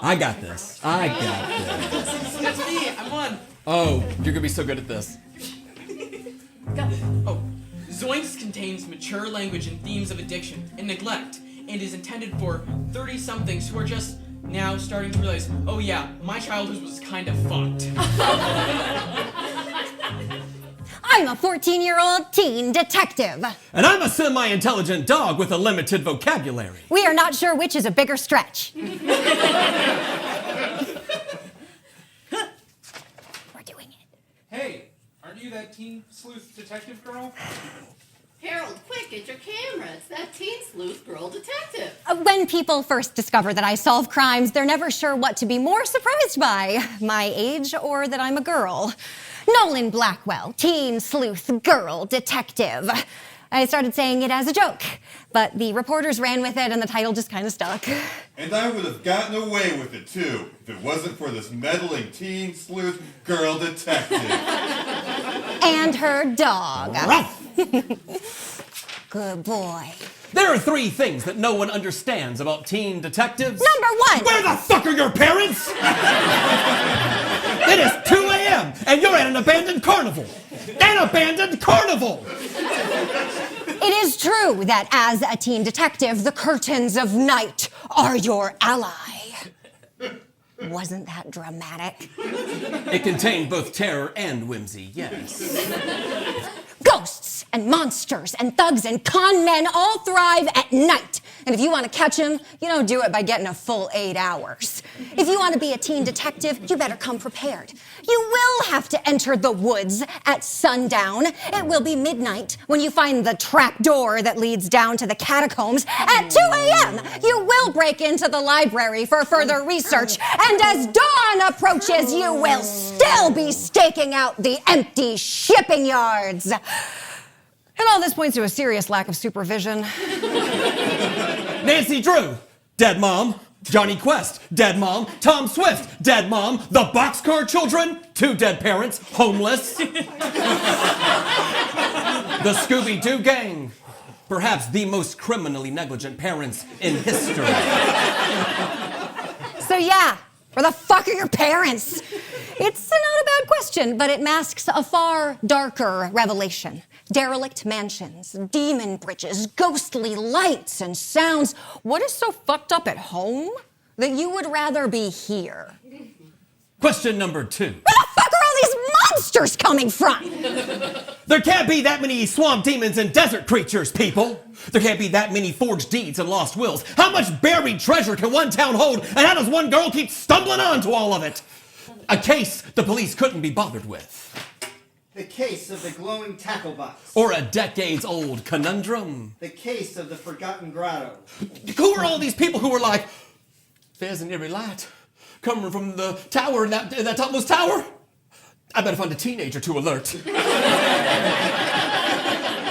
I got this. That's me. I won. Oh, you're gonna be so good at this. Oh, ZOiNKS contains mature language and themes of addiction and neglect, and is intended for 30-somethings who are just now starting to realize, oh yeah, my childhood was kind of fucked. I'm a 14-year-old teen detective. And I'm a semi-intelligent dog with a limited vocabulary. We are not sure which is a bigger stretch. We're doing it. Hey, aren't you that teen sleuth detective girl? Harold, quick, get your camera. It's that teen sleuth girl detective. When people first discover that I solve crimes, they're never sure what to be more surprised by, my age or that I'm a girl. Nolan Blackwell, teen sleuth girl detective. I started saying it as a joke, but the reporters ran with it and the title just kind of stuck. And I would have gotten away with it too, if it wasn't for this meddling teen sleuth girl detective. And her dog. Good boy. There are 3 things that no one understands about teen detectives. Number 1. Where the fuck are your parents? It is 2 a.m. and you're at an abandoned carnival. An abandoned carnival! It is true that as a teen detective, the curtains of night are your ally. Wasn't that dramatic? It contained both terror and whimsy, yes. Ghosts and monsters and thugs and con men all thrive at night. And if you want to catch them, you don't do it by getting a full 8 hours. If you want to be a teen detective, you better come prepared. You will have to enter the woods at sundown. It will be midnight when you find the trap door that leads down to the catacombs. At 2 a.m., you will break into the library for further research. And as dawn approaches, you will still be staking out the empty shipping yards. And all this points to a serious lack of supervision. Nancy Drew, dead mom. Johnny Quest, dead mom. Tom Swift, dead mom. The Boxcar Children, 2 dead parents, homeless. The Scooby-Doo Gang, perhaps the most criminally negligent parents in history. So yeah, where the fuck are your parents? It's not a bad question, but it masks a far darker revelation. Derelict mansions, demon bridges, ghostly lights and sounds. What is so fucked up at home that you would rather be here? Question number 2. Where the fuck are all these monsters coming from? There can't be that many swamp demons and desert creatures, people. There can't be that many forged deeds and lost wills. How much buried treasure can one town hold, and how does one girl keep stumbling onto all of it? A case the police couldn't be bothered with. The case of the glowing tackle box. Or a decades-old conundrum. The case of the forgotten grotto. Who are all these people who were like, there's an eerie light coming from the tower in that topmost tower? I better find a teenager to alert.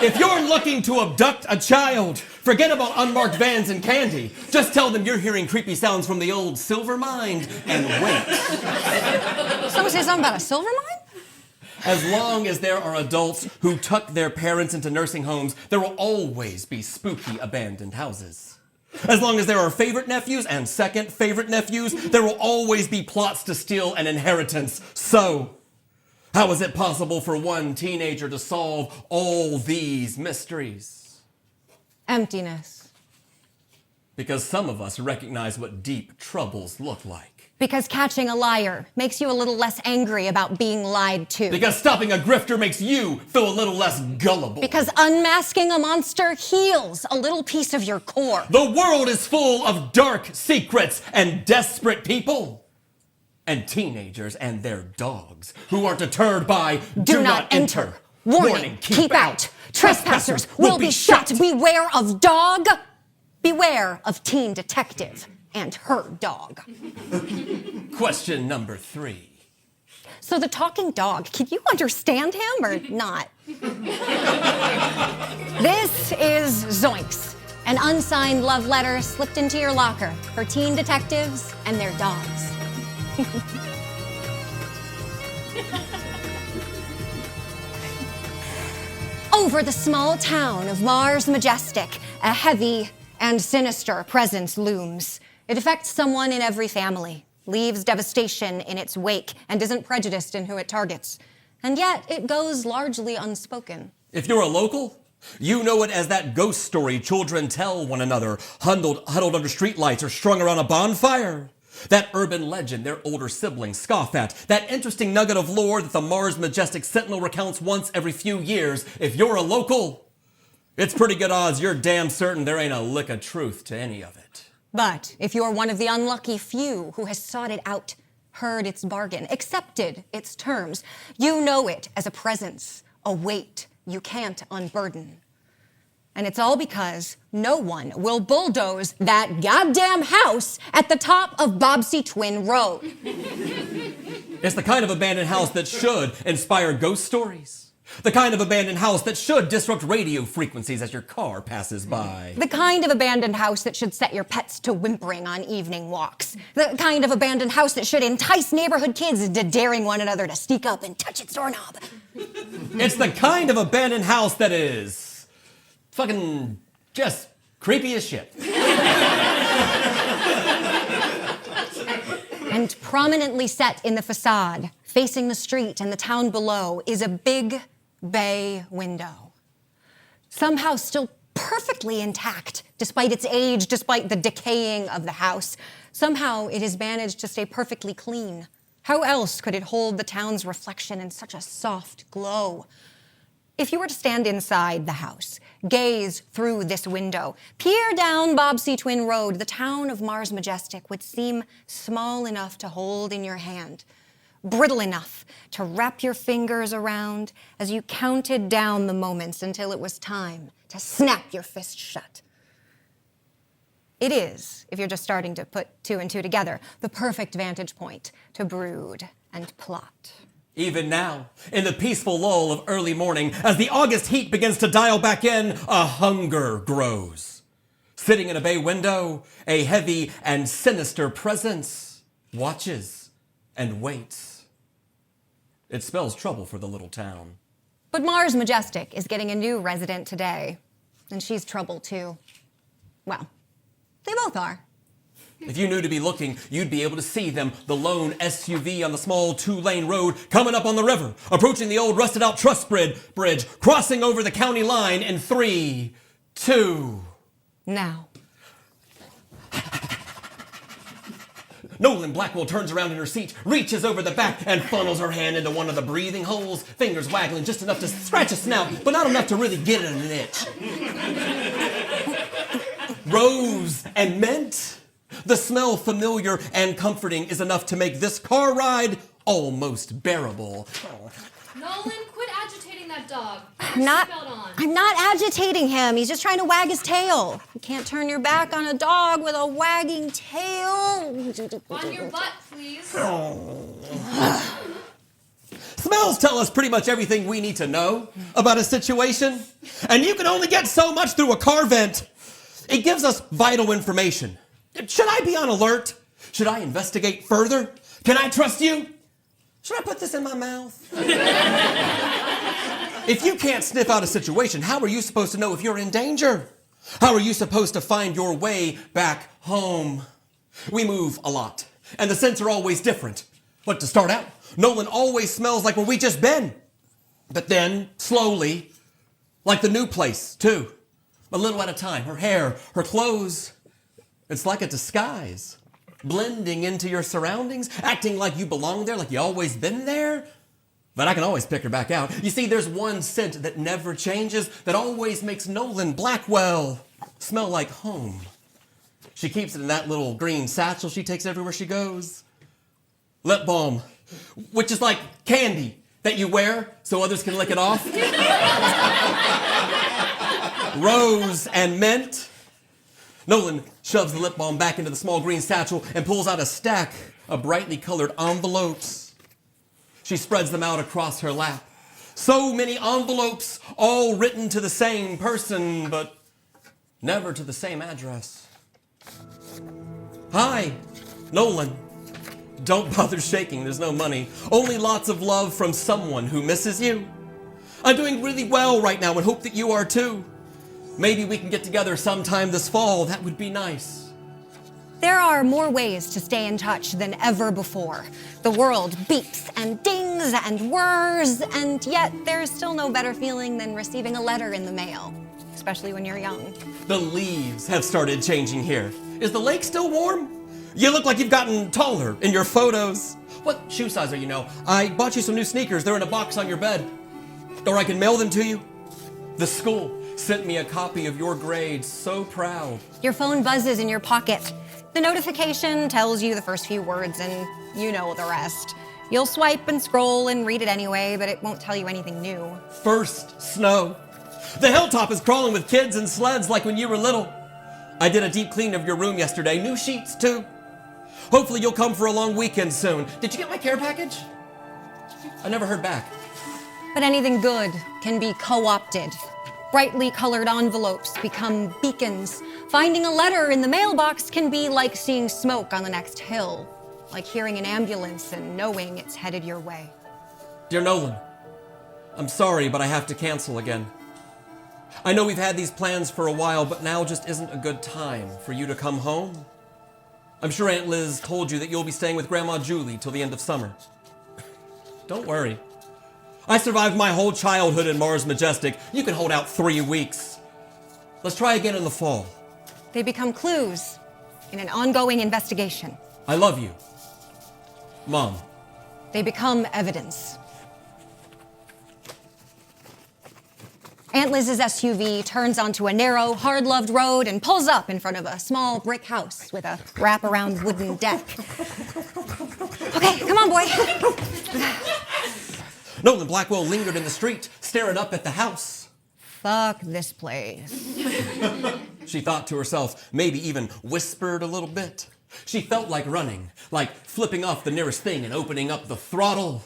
If you're looking to abduct a child, forget about unmarked vans and candy. Just tell them you're hearing creepy sounds from the old silver mine and wait. Someone say something about a silver mine? As long as there are adults who tuck their parents into nursing homes, there will always be spooky abandoned houses. As long as there are favorite nephews and second favorite nephews, there will always be plots to steal an inheritance. So, how is it possible for one teenager to solve all these mysteries? Emptiness. Because some of us recognize what deep troubles look like. Because catching a liar makes you a little less angry about being lied to. Because stopping a grifter makes you feel a little less gullible. Because unmasking a monster heals a little piece of your core. The world is full of dark secrets and desperate people. And teenagers and their dogs who are deterred by Do not enter. Warning, keep out. Trespassers will be shot. Beware of dog. Beware of teen detective and her dog. Question number 3. So the talking dog, can you understand him or not? This is ZOiNKS, an unsigned love letter slipped into your locker for teen detectives and their dogs. Over the small town of Mars Majestic, a heavy and sinister presence looms. It affects someone in every family, leaves devastation in its wake, and isn't prejudiced in who it targets. And yet, it goes largely unspoken. If you're a local, you know it as that ghost story children tell one another, huddled under streetlights or strung around a bonfire. That urban legend their older siblings scoff at. That interesting nugget of lore that the Mars Majestic Sentinel recounts once every few years. If you're a local, it's pretty good odds you're damn certain there ain't a lick of truth to any of it. But if you're one of the unlucky few who has sought it out, heard its bargain, accepted its terms, you know it as a presence, a weight you can't unburden. And it's all because no one will bulldoze that goddamn house at the top of Bobsey Twin Road. It's the kind of abandoned house that should inspire ghost stories. The kind of abandoned house that should disrupt radio frequencies as your car passes by. The kind of abandoned house that should set your pets to whimpering on evening walks. The kind of abandoned house that should entice neighborhood kids into daring one another to sneak up and touch its doorknob. It's the kind of abandoned house that is fucking just creepy as shit. And prominently set in the facade, facing the street and the town below, is a big bay window. Somehow still perfectly intact, despite its age, despite the decaying of the house. Somehow it has managed to stay perfectly clean. How else could it hold the town's reflection in such a soft glow? If you were to stand inside the house, gaze through this window, peer down Bobsey Twin Road, the town of Mars Majestic would seem small enough to hold in your hand, brittle enough to wrap your fingers around as you counted down the moments until it was time to snap your fist shut. It is, if you're just starting to put two and two together, the perfect vantage point to brood and plot. Even now, in the peaceful lull of early morning, as the August heat begins to dial back in, a hunger grows. Sitting in a bay window, a heavy and sinister presence watches and waits. It spells trouble for the little town. But Mars Majestic is getting a new resident today, and she's trouble too. Well, they both are. If you knew to be looking, you'd be able to see them, the lone SUV on the small two-lane road, coming up on the river, approaching the old rusted-out truss bridge, crossing over the county line in 3, 2... Now. Nolan Blackwell turns around in her seat, reaches over the back, and funnels her hand into one of the breathing holes, fingers waggling just enough to scratch a snout, but not enough to really get an itch. Rose and mint? The smell familiar and comforting is enough to make this car ride almost bearable. Nolan, quit agitating that dog. I'm not agitating him. He's just trying to wag his tail. You can't turn your back on a dog with a wagging tail. On your butt, please. Smells tell us pretty much everything we need to know about a situation, and you can only get so much through a car vent. It gives us vital information. Should I be on alert? Should I investigate further? Can I trust you? Should I put this in my mouth? If you can't sniff out a situation, how are you supposed to know if you're in danger? How are you supposed to find your way back home? We move a lot, and the scents are always different. But to start out, Nolan always smells like where we just been. But then, slowly, like the new place, too. A little at a time, her hair, her clothes. It's like a disguise, blending into your surroundings, acting like you belong there, like you always been there. But I can always pick her back out. You see, there's one scent that never changes, that always makes Nolan Blackwell smell like home. She keeps it in that little green satchel she takes everywhere she goes. Lip balm, which is like candy that you wear so others can lick it off. Rose and mint. Nolan shoves the lip balm back into the small green satchel and pulls out a stack of brightly colored envelopes. She spreads them out across her lap. So many envelopes, all written to the same person, but never to the same address. Hi, Nolan. Don't bother shaking, there's no money. Only lots of love from someone who misses you. I'm doing really well right now and hope that you are too. Maybe we can get together sometime this fall. That would be nice. There are more ways to stay in touch than ever before. The world beeps and dings and whirs, and yet there's still no better feeling than receiving a letter in the mail, especially when you're young. The leaves have started changing here. Is the lake still warm? You look like you've gotten taller in your photos. What shoe size are you now? I bought you some new sneakers. They're in a box on your bed. Or I can mail them to you. The school sent me a copy of your grades. So proud. Your phone buzzes in your pocket. The notification tells you the first few words and you know the rest. You'll swipe and scroll and read it anyway, but it won't tell you anything new. First snow. The hilltop is crawling with kids and sleds like when you were little. I did a deep clean of your room yesterday. New sheets too. Hopefully you'll come for a long weekend soon. Did you get my care package? I never heard back. But anything good can be co-opted. Brightly colored envelopes become beacons. Finding a letter in the mailbox can be like seeing smoke on the next hill, like hearing an ambulance and knowing it's headed your way. Dear Nolan, I'm sorry, but I have to cancel again. I know we've had these plans for a while, but now just isn't a good time for you to come home. I'm sure Aunt Liz told you that you'll be staying with Grandma Julie till the end of summer. Don't worry. I survived my whole childhood in Mars Majestic. You can hold out 3 weeks. Let's try again in the fall. They become clues in an ongoing investigation. I love you, Mom. They become evidence. Aunt Liz's SUV turns onto a narrow, hard-loved road and pulls up in front of a small brick house with a wraparound wooden deck. Okay, come on, boy. Nolan Blackwell lingered in the street, staring up at the house. Fuck this place. She thought to herself, maybe even whispered a little bit. She felt like running, like flipping off the nearest thing and opening up the throttle.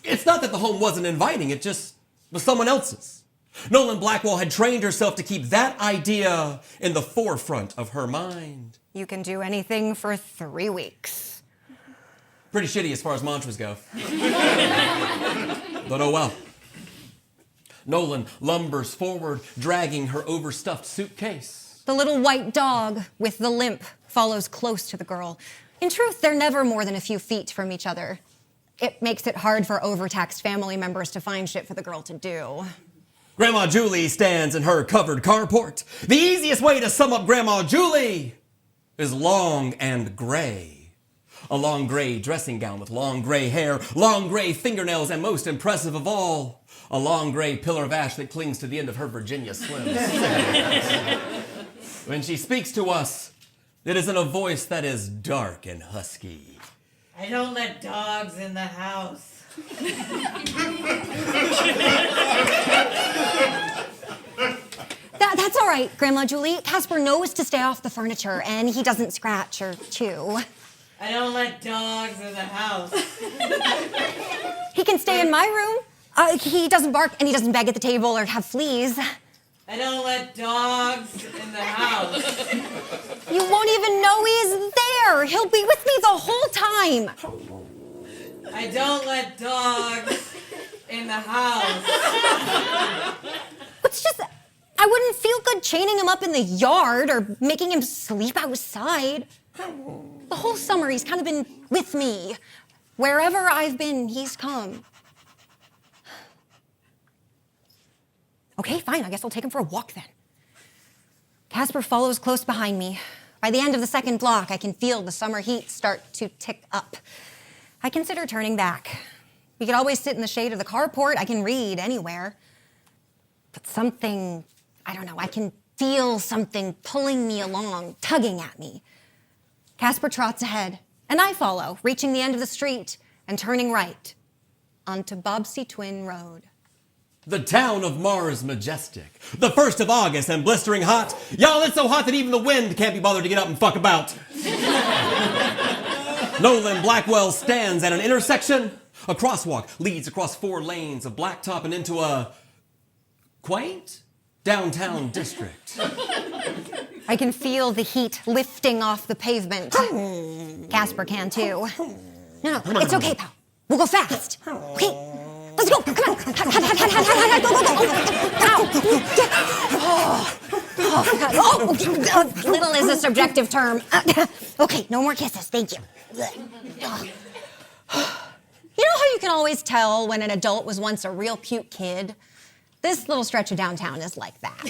It's not that the home wasn't inviting, it just was someone else's. Nolan Blackwell had trained herself to keep that idea in the forefront of her mind. You can do anything for 3 weeks. Pretty shitty as far as mantras go. But oh well. Nolan lumbers forward, dragging her overstuffed suitcase. The little white dog with the limp follows close to the girl. In truth, they're never more than a few feet from each other. It makes it hard for overtaxed family members to find shit for the girl to do. Grandma Julie stands in her covered carport. The easiest way to sum up Grandma Julie is long and gray. A long gray dressing gown with long gray hair, long gray fingernails, and most impressive of all, a long gray pillar of ash that clings to the end of her Virginia Slims. When she speaks to us, it is in a voice that is dark and husky. I don't let dogs in the house. That's all right, Grandma Julie. Casper knows to stay off the furniture, and he doesn't scratch or chew. I don't let dogs in the house. He can stay in my room. He doesn't bark, and he doesn't beg at the table or have fleas. I don't let dogs in the house. You won't even know he's there. He'll be with me the whole time. I don't let dogs in the house. It's just, I wouldn't feel good chaining him up in the yard or making him sleep outside. The whole summer he's kind of been with me. Wherever I've been, he's come. Okay, fine, I guess I'll take him for a walk then. Casper follows close behind me. By the end of the second block, I can feel the summer heat start to tick up. I consider turning back. We could always sit in the shade of the carport. I can read anywhere. But something, I don't know, I can feel something pulling me along, tugging at me. Casper trots ahead, and I follow, reaching the end of the street and turning right onto Bobsey Twin Road. The town of Mars Majestic. The 1st of August and blistering hot. Y'all, it's so hot that even the wind can't be bothered to get up and fuck about. Nolan Blackwell stands at an intersection. A crosswalk leads across 4 lanes of blacktop and into a quaint downtown district. I can feel the heat lifting off the pavement. Casper can too. No, it's okay, pal. We'll go fast. Okay, let's go. Come on. Go, go, go. Ow. Oh, God. Oh, little is a subjective term. Okay, no more kisses. Thank you. You know how you can always tell when an adult was once a real cute kid? This little stretch of downtown is like that.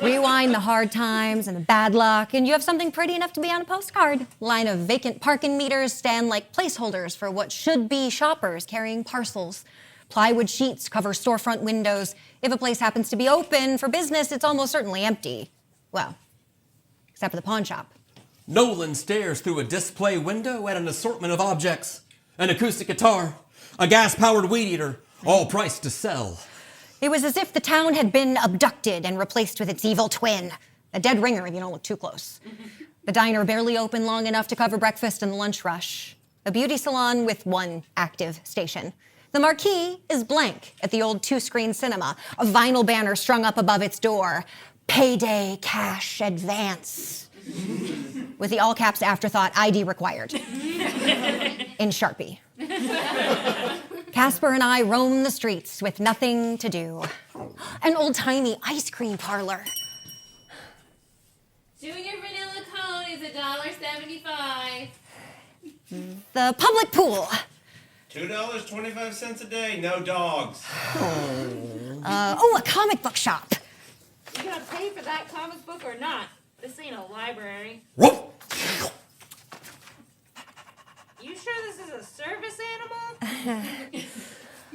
Rewind the hard times and the bad luck, and you have something pretty enough to be on a postcard. Line of vacant parking meters stand like placeholders for what should be shoppers carrying parcels. Plywood sheets cover storefront windows. If a place happens to be open for business, it's almost certainly empty. Well, except for the pawn shop. Nolan stares through a display window at an assortment of objects. An acoustic guitar, a gas-powered weed eater, all priced to sell. It was as if the town had been abducted and replaced with its evil twin. A dead ringer if you don't look too close. The diner barely open long enough to cover breakfast and the lunch rush. A beauty salon with one active station. The marquee is blank at the old two-screen cinema, a vinyl banner strung up above its door. Payday cash advance. With the all-caps afterthought, ID required. In Sharpie. Casper and I roam the streets with nothing to do. An old-timey ice cream parlor. Junior vanilla cone is $1.75. The public pool. $2.25 a day, no dogs. A comic book shop. You gonna pay for that comic book or not? This ain't a library. You sure this is a service animal?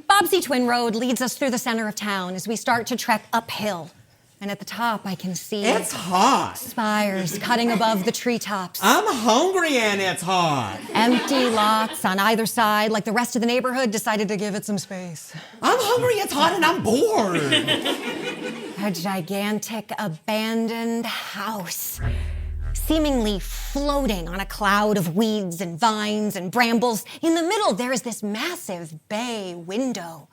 Bobsey Twin Road leads us through the center of town as we start to trek uphill. And at the top, I can see... It's hot. Spires cutting above the treetops. I'm hungry and it's hot. Empty lots on either side, like the rest of the neighborhood decided to give it some space. I'm hungry, it's hot, and I'm bored. A gigantic abandoned house, seemingly floating on a cloud of weeds and vines and brambles. In the middle, there is this massive bay window.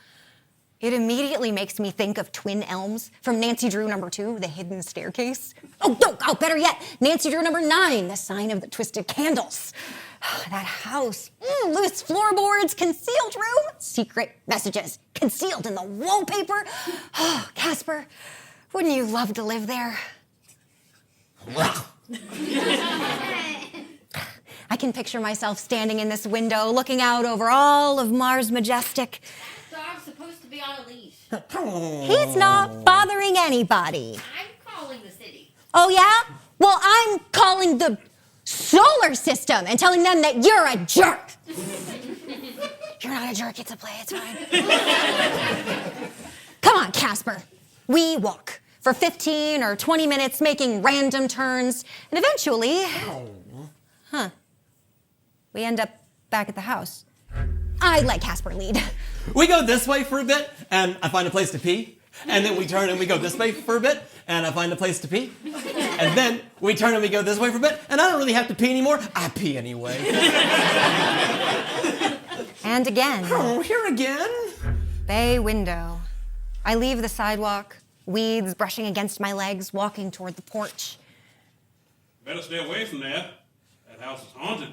It immediately makes me think of Twin Elms from Nancy Drew #2, The Hidden Staircase. Oh, better yet, Nancy Drew #9, The Sign of the Twisted Candles. That house, loose floorboards, concealed room, secret messages concealed in the wallpaper. Oh, Casper, wouldn't you love to live there? I can picture myself standing in this window, looking out over all of Mars Majestic. Dog's supposed to be on a leash. He's not bothering anybody. I'm calling the city. Oh, yeah? Well, I'm calling the solar system and telling them that you're a jerk. You're not a jerk, it's a play, it's fine. Come on, Casper. We walk for 15 or 20 minutes, making random turns, and eventually... we end up back at the house. I let Casper lead. We go this way for a bit, and I find a place to pee. And then we turn and we go this way for a bit, and I find a place to pee. And then we turn and we go this way for a bit, and I don't really have to pee anymore. I pee anyway. And again. Oh, here again? Bay window. I leave the sidewalk, weeds brushing against my legs, walking toward the porch. Better stay away from there. That house is haunted.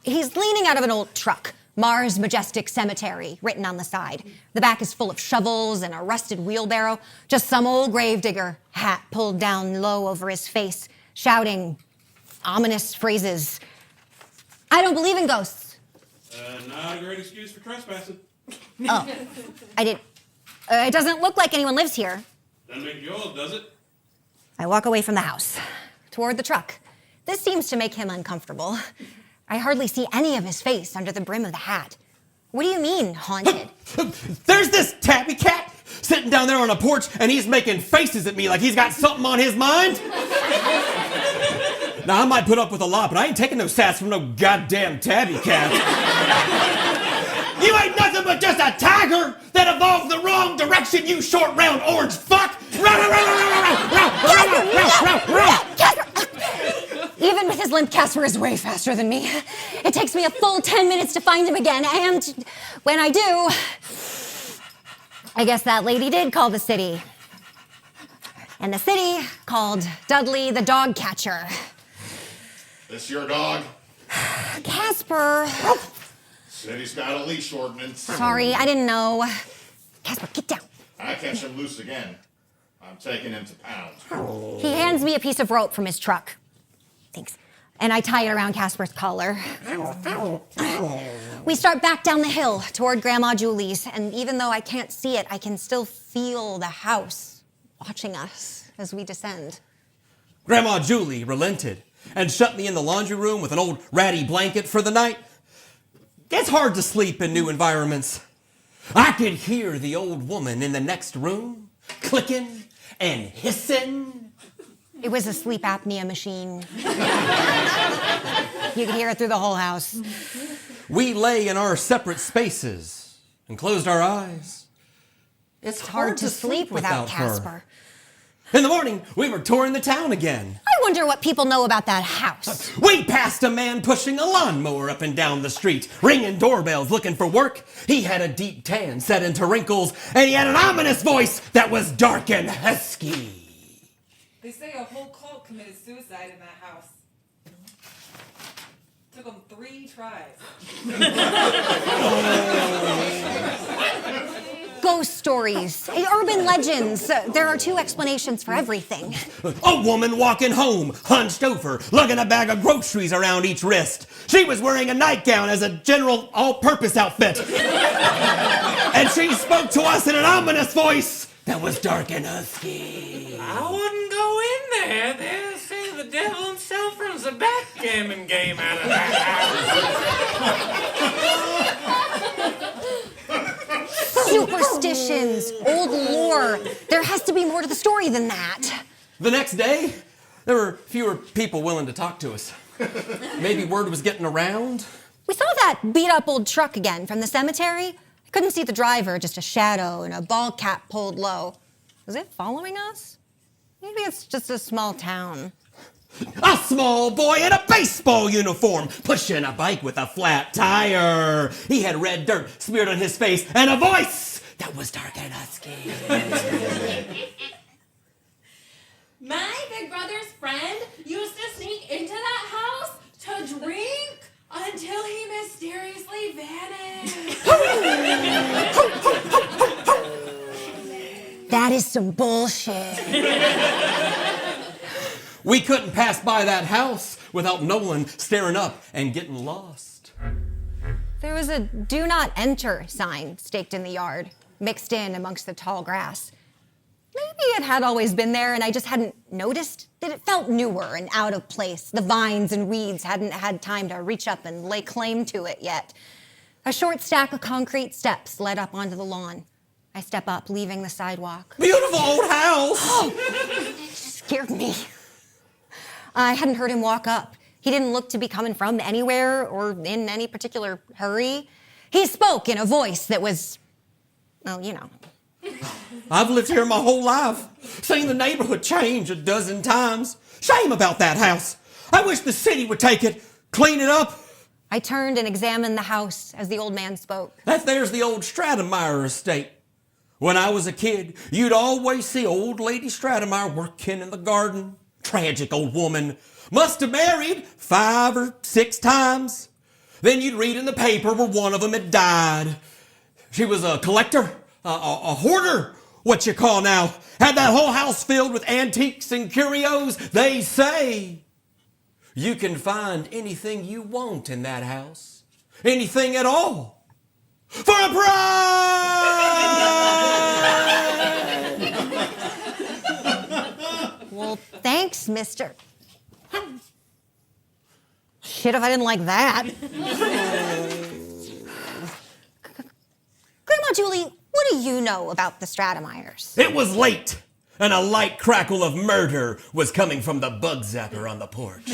He's leaning out of an old truck. Mars Majestic Cemetery, written on the side. The back is full of shovels and a rusted wheelbarrow. Just some old gravedigger, hat pulled down low over his face, shouting ominous phrases. I don't believe in ghosts. Not a great excuse for trespassing. Oh, I did. It doesn't look like anyone lives here. Doesn't make yours, does it? I walk away from the house, toward the truck. This seems to make him uncomfortable. I hardly see any of his face under the brim of the hat. What do you mean, haunted? There's this tabby cat sitting down there on a porch, and he's making faces at me like he's got something on his mind. Now, I might put up with a lot, but I ain't taking no sass from no goddamn tabby cat. You ain't nothing but just a tiger that evolved the wrong direction, you short, round, orange fuck! Even with his limp, Casper is way faster than me. It takes me a full 10 minutes to find him again, and when I do, I guess that lady did call the city. And the city called Dudley the dog catcher. This your dog? Casper. City's got a leash ordinance. Sorry, I didn't know. Casper, get down. I catch him loose again, I'm taking him to pound. He hands me a piece of rope from his truck. Thanks. And I tie it around Casper's collar. We start back down the hill toward Grandma Julie's, and even though I can't see it, I can still feel the house watching us as we descend. Grandma Julie relented and shut me in the laundry room with an old ratty blanket for the night. It's hard to sleep in new environments. I could hear the old woman in the next room clicking and hissing. It was a sleep apnea machine. You could hear it through the whole house. We lay in our separate spaces and closed our eyes. It's hard to sleep without Casper. her. In the morning, we were touring the town again. I wonder what people know about that house. We passed a man pushing a lawnmower up and down the street, ringing doorbells looking for work. He had a deep tan set into wrinkles, and he had an ominous voice that was dark and husky. They say a whole cult committed suicide in that house. Took them 3 tries. Ghost stories, urban legends. There are 2 explanations for everything. A woman walking home, hunched over, lugging a bag of groceries around each wrist. She was wearing a nightgown as a general all-purpose outfit. And she spoke to us in an ominous voice that was dark and husky. I wouldn't go in there. They say the devil himself runs a backgammon game out of that house. Superstitions, old lore. There has to be more to the story than that. The next day, there were fewer people willing to talk to us. Maybe word was getting around. We saw that beat-up old truck again from the cemetery. I couldn't see the driver, just a shadow and a ball cap pulled low. Was it following us? Maybe it's just a small town. A small boy in a baseball uniform, pushing a bike with a flat tire. He had red dirt smeared on his face and a voice that was dark and husky. My big brother's friend used to sneak into that house to drink until he mysteriously vanished. That is some bullshit. We couldn't pass by that house without Nolan staring up and getting lost. There was a do not enter sign staked in the yard, mixed in amongst the tall grass. Maybe it had always been there and I just hadn't noticed that it felt newer and out of place. The vines and weeds hadn't had time to reach up and lay claim to it yet. A short stack of concrete steps led up onto the lawn. I step up, leaving the sidewalk. Beautiful old house! Oh, it scared me. I hadn't heard him walk up. He didn't look to be coming from anywhere or in any particular hurry. He spoke in a voice that was, well, you know. I've lived here my whole life, seen the neighborhood change a dozen times. Shame about that house. I wish the city would take it, clean it up. I turned and examined the house as the old man spoke. There's the old Stratemeyer estate. When I was a kid, you'd always see old lady Stratemeyer working in the garden. Tragic old woman. Must have married 5 or 6 times. Then you'd read in the paper where one of them had died. She was a collector, a hoarder, what you call now. Had that whole house filled with antiques and curios. They say you can find anything you want in that house. Anything at all. For a price! Well, thanks, mister. Shit if I didn't like that. Grandma Julie, what do you know about the Stratemeyers? It was late, and a light crackle of murder was coming from the bug zapper on the porch.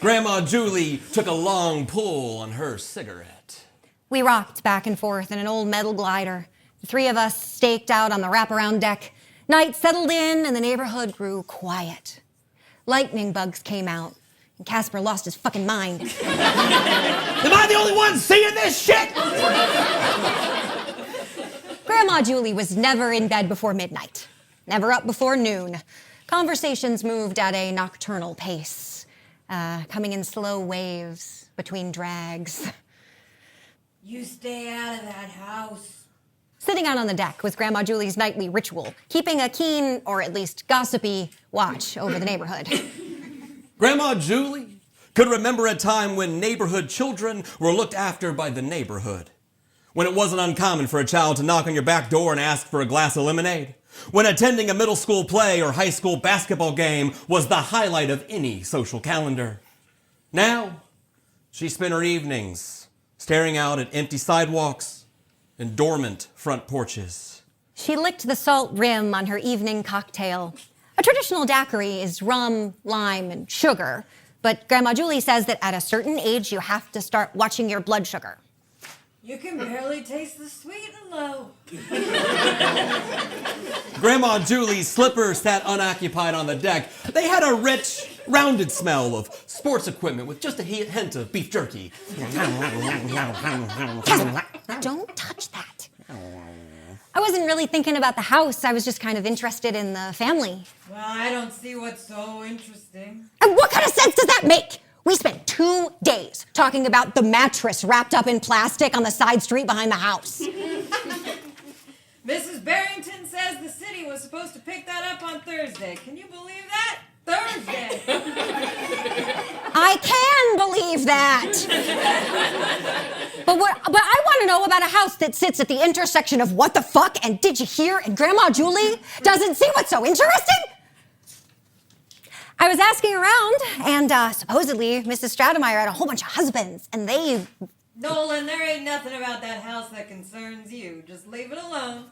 Grandma Julie took a long pull on her cigarette. We rocked back and forth in an old metal glider. The 3 of us staked out on the wraparound deck. Night settled in, and the neighborhood grew quiet. Lightning bugs came out, and Casper lost his fucking mind. Am I the only one seeing this shit? Grandma Julie was never in bed before midnight, never up before noon. Conversations moved at a nocturnal pace, coming in slow waves between drags. You stay out of that house. sitting out on the deck with Grandma Julie's nightly ritual, keeping a keen, or at least gossipy, watch over the neighborhood. Grandma Julie could remember a time when neighborhood children were looked after by the neighborhood. When it wasn't uncommon for a child to knock on your back door and ask for a glass of lemonade. When attending a middle school play or high school basketball game was the highlight of any social calendar. Now, she spent her evenings staring out at empty sidewalks and dormant front porches. She licked the salt rim on her evening cocktail. A traditional daiquiri is rum, lime, and sugar, but Grandma Julie says that at a certain age you have to start watching your blood sugar. You can barely taste the sweet and low. Grandma Julie's slippers sat unoccupied on the deck. They had a rich, rounded smell of sports equipment with just a hint of beef jerky. Don't touch that. I wasn't really thinking about the house. I was just kind of interested in the family. Well, I don't see what's so interesting. And what kind of sense does that make? We spent 2 days talking about the mattress wrapped up in plastic on the side street behind the house. Mrs. Barrington says the city was supposed to pick that up on Thursday. Can you believe that? Thursday. I can believe that. But I want to know about a house that sits at the intersection of what the fuck and did you hear and Grandma Julie doesn't see what's so interesting? I was asking around, and supposedly Mrs. Stratemeyer had a whole bunch of husbands, and they... Nolan, there ain't nothing about that house that concerns you. Just leave it alone.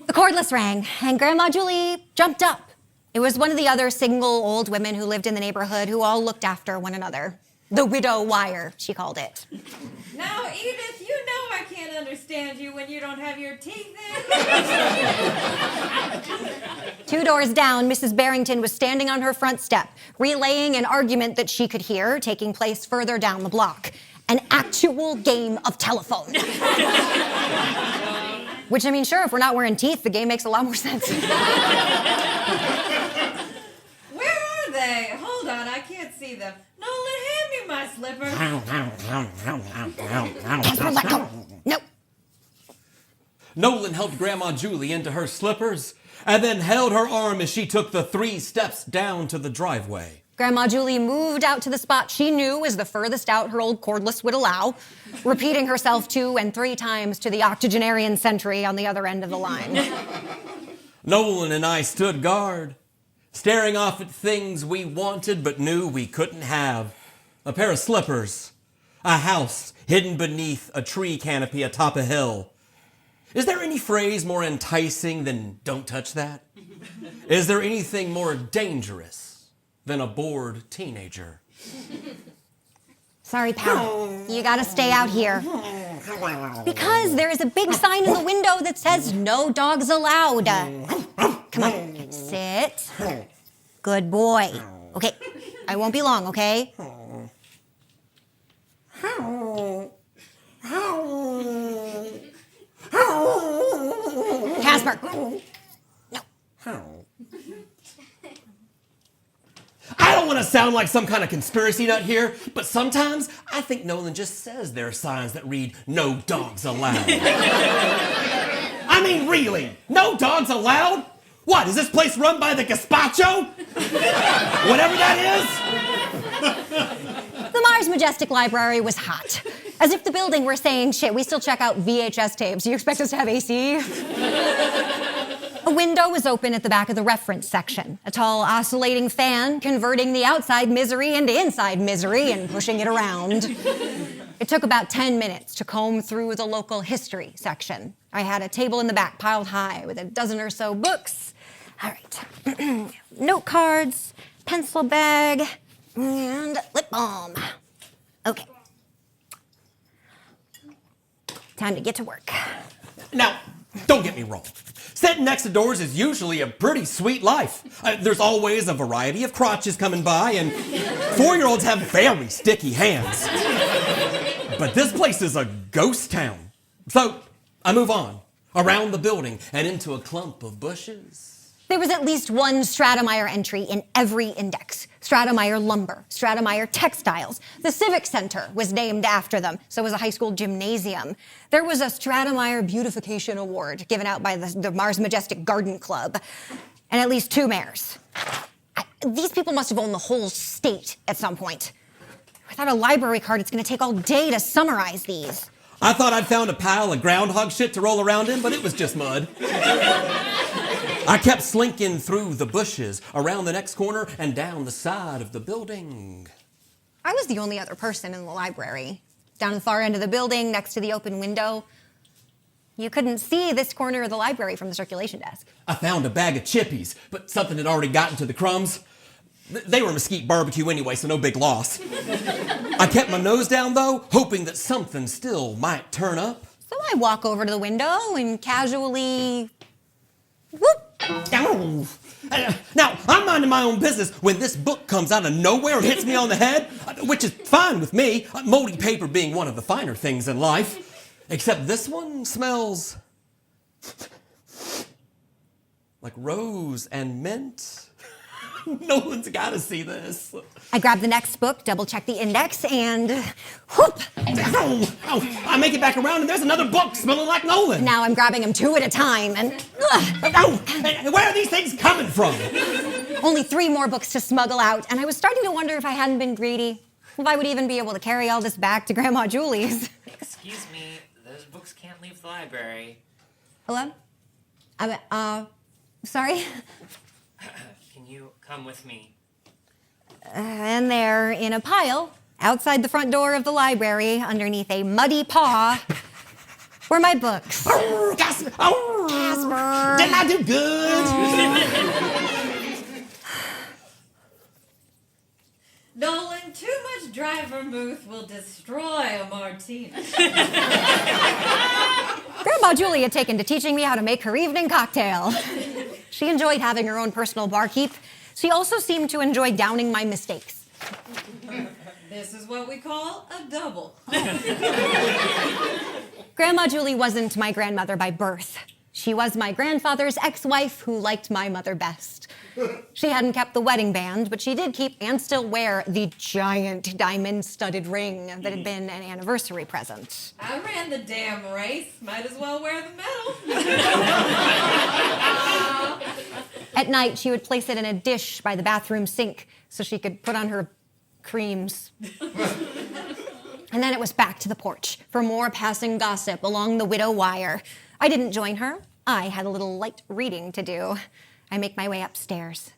The cordless rang, and Grandma Julie jumped up. It was one of the other single old women who lived in the neighborhood who all looked after one another. The widow wire, she called it. Now, Edith, you know I can't understand you when you don't have your teeth in. 2 doors down, Mrs. Barrington was standing on her front step, relaying an argument that she could hear taking place further down the block. An actual game of telephone. Which, I mean, sure, if we're not wearing teeth, the game makes a lot more sense. Where are they? Hold on, I can't see them. Nolan, hand me my slippers. Casper, let go. No. Nolan helped Grandma Julie into her slippers and then held her arm as she took the 3 steps down to the driveway. Grandma Julie moved out to the spot she knew was the furthest out her old cordless would allow, repeating herself 2 and 3 times to the octogenarian sentry on the other end of the line. Nolan and I stood guard, staring off at things we wanted but knew we couldn't have. A pair of slippers, a house hidden beneath a tree canopy atop a hill. Is there any phrase more enticing than "don't touch that"? Is there anything more dangerous than a bored teenager? Sorry, pal. You gotta stay out here. Because there is a big sign in the window that says no dogs allowed. Come on, sit. Good boy. Okay, I won't be long, okay? Casper. No. I don't want to sound like some kind of conspiracy nut here, but sometimes I think Nolan just says there are signs that read, "No dogs allowed." I mean, really? No dogs allowed? What, is this place run by the gazpacho? Whatever that is? The Mars Majestic Library was hot. As if the building were saying, shit, we still check out VHS tapes. You expect us to have AC? A window was open at the back of the reference section. A tall, oscillating fan converting the outside misery into inside misery and pushing it around. It took about 10 minutes to comb through the local history section. I had a table in the back piled high with a dozen or so books. All right. Note cards, pencil bag, and lip balm. Okay. Time to get to work. Now, don't get me wrong. Sitting next to doors is usually a pretty sweet life. There's always a variety of crotches coming by, and 4-year-olds have very sticky hands. But this place is a ghost town. So I move on, around the building and into a clump of bushes. There was at least one Stratemeyer entry in every index. Stratemeyer Lumber, Stratemeyer Textiles. The Civic Center was named after them, so was a high school gymnasium. There was a Stratemeyer Beautification Award given out by the Mars Majestic Garden Club, and at least 2 mayors. These people must have owned the whole state at some point. Without a library card, it's going to take all day to summarize these. I thought I'd found a pile of groundhog shit to roll around in, but it was just mud. I kept slinking through the bushes, around the next corner, and down the side of the building. I was the only other person in the library. Down the far end of the building, next to the open window. You couldn't see this corner of the library from the circulation desk. I found a bag of chippies, but something had already gotten to the crumbs. They were mesquite barbecue anyway, so no big loss. I kept my nose down, though, hoping that something still might turn up. So I walk over to the window and casually... whoop! Ow. Now, I'm minding my own business when this book comes out of nowhere and hits me on the head, which is fine with me, moldy paper being one of the finer things in life. Except this one smells like rose and mint. Nolan's gotta see this. I grab the next book, double-check the index, and whoop! Oh, I make it back around and there's another book smelling like Nolan. Now I'm grabbing them 2 at a time, and... Where are these things coming from? Only 3 more books to smuggle out, and I was starting to wonder if I hadn't been greedy. If I would even be able to carry all this back to Grandma Julie's. Excuse me, those books can't leave the library. Hello? Sorry? Can you come with me? And there, in a pile, outside the front door of the library, underneath a muddy paw, were my books. Casper! Casper! Didn't I do good? Nolan, too much dry vermouth will destroy a martini. Grandma Julie had taken to teaching me how to make her evening cocktail. She enjoyed having her own personal barkeep. She also seemed to enjoy downing my mistakes. This is what we call a double. Grandma Julie wasn't my grandmother by birth. She was my grandfather's ex-wife who liked my mother best. She hadn't kept the wedding band, but she did keep and still wear the giant diamond-studded ring that had been an anniversary present. I ran the damn race. Might as well wear the medal. At night, she would place it in a dish by the bathroom sink so she could put on her creams. And then it was back to the porch for more passing gossip along the widow wire. I didn't join her. I had a little light reading to do. I make my way upstairs.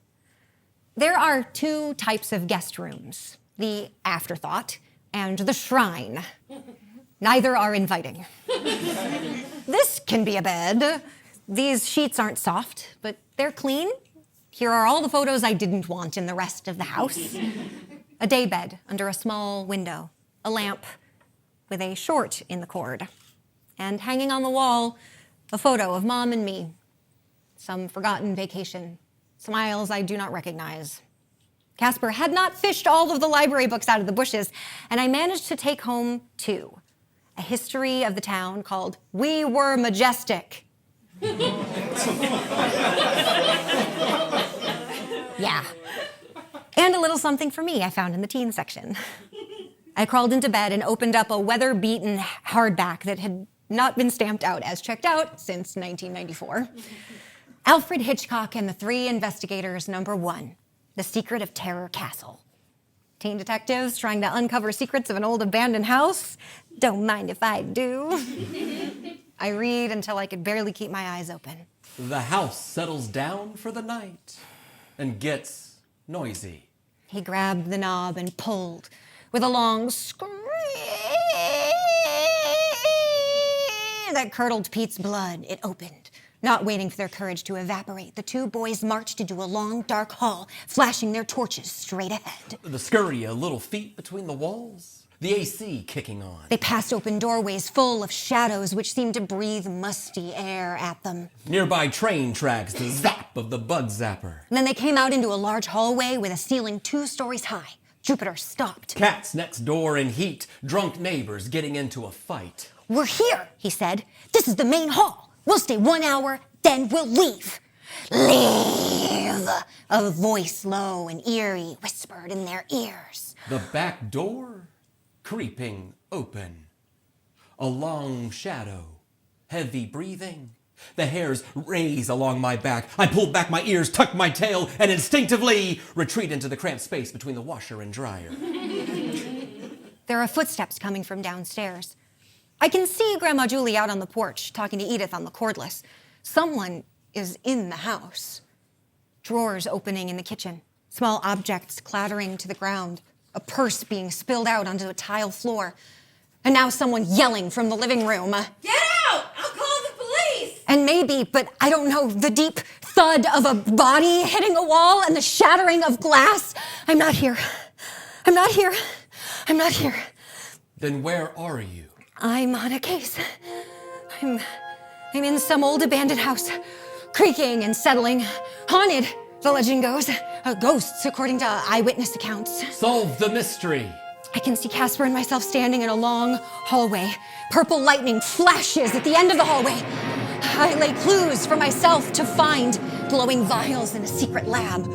There are 2 types of guest rooms, the afterthought and the shrine. Neither are inviting. This can be a bed. These sheets aren't soft, but they're clean. Here are all the photos I didn't want in the rest of the house. A daybed under a small window, a lamp with a short in the cord, and hanging on the wall, a photo of Mom and me. Some forgotten vacation, smiles I do not recognize. Casper had not fished all of the library books out of the bushes, and I managed to take home 2. A history of the town called We Were Majestic. Yeah. And a little something for me I found in the teen section. I crawled into bed and opened up a weather-beaten hardback that had not been stamped out as checked out since 1994. Alfred Hitchcock and the 3 Investigators, #1, The Secret of Terror Castle. Teen detectives trying to uncover secrets of an old abandoned house? Don't mind if I do. I read until I could barely keep my eyes open. The house settles down for the night and gets noisy. He grabbed the knob and pulled with a long scream that curdled Pete's blood. It opened. Not waiting for their courage to evaporate, the 2 boys marched into a long, dark hall, flashing their torches straight ahead. The scurry of little feet between the walls, the AC kicking on. They passed open doorways full of shadows which seemed to breathe musty air at them. Nearby train tracks, the zap of the bug zapper. And then they came out into a large hallway with a ceiling 2 stories high. Jupiter stopped. Cats next door in heat, drunk neighbors getting into a fight. We're here, he said. This is the main hall. We'll stay 1 hour, then we'll leave. Leave! A voice low and eerie whispered in their ears. The back door creeping open. A long shadow, heavy breathing. The hairs raise along my back. I pull back my ears, tuck my tail, and instinctively retreat into the cramped space between the washer and dryer. There are footsteps coming from downstairs. I can see Grandma Julie out on the porch talking to Edith on the cordless. Someone is in the house. Drawers opening in the kitchen. Small objects clattering to the ground. A purse being spilled out onto a tile floor. And now someone yelling from the living room. Get out! I'll call the police! And maybe, but I don't know, the deep thud of a body hitting a wall and the shattering of glass. I'm not here. I'm not here. I'm not here. Then where are you? I'm on a case. I'm in some old abandoned house, creaking and settling, haunted, the legend goes. Ghosts, according to eyewitness accounts. Solve the mystery. I can see Casper and myself standing in a long hallway. Purple lightning flashes at the end of the hallway. I lay clues for myself to find, glowing vials in a secret lab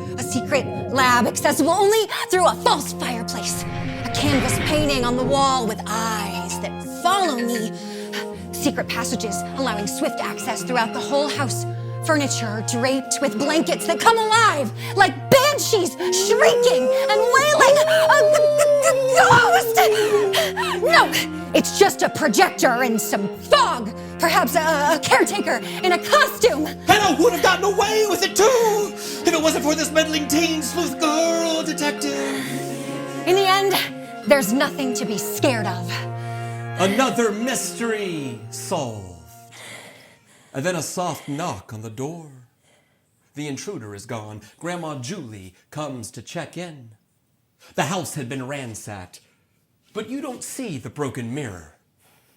accessible only through a false fireplace. A canvas painting on the wall with eyes that follow me. Secret passages allowing swift access throughout the whole house. Furniture draped with blankets that come alive like banshees shrieking and wailing. A ghost! No, it's just a projector and some fog. Perhaps a caretaker in a costume. And I would have gotten away with it too if it wasn't for this meddling teen sleuth girl detective. In the end, there's nothing to be scared of. Another mystery solved. And then a soft knock on the door. The intruder is gone. Grandma Julie comes to check in. The house had been ransacked, but you don't see the broken mirror,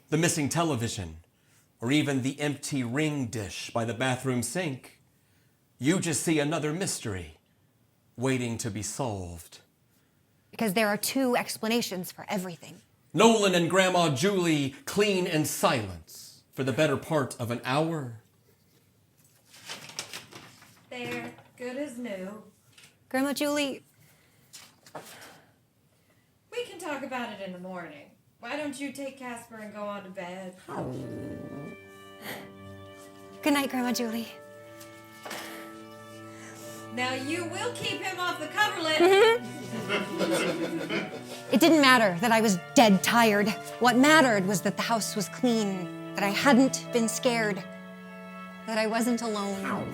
the missing television, or even the empty ring dish by the bathroom sink. You just see another mystery waiting to be solved. Because there are two explanations for everything. Nolan and Grandma Julie clean in silence for the better part of an hour. There, good as new. Grandma Julie, We can talk about it in the morning. Why don't you take Casper and go on to bed? good night, Grandma Julie. Now you will keep him off the coverlet. It didn't matter that I was dead tired. What mattered was that the house was clean, that I hadn't been scared, that I wasn't alone.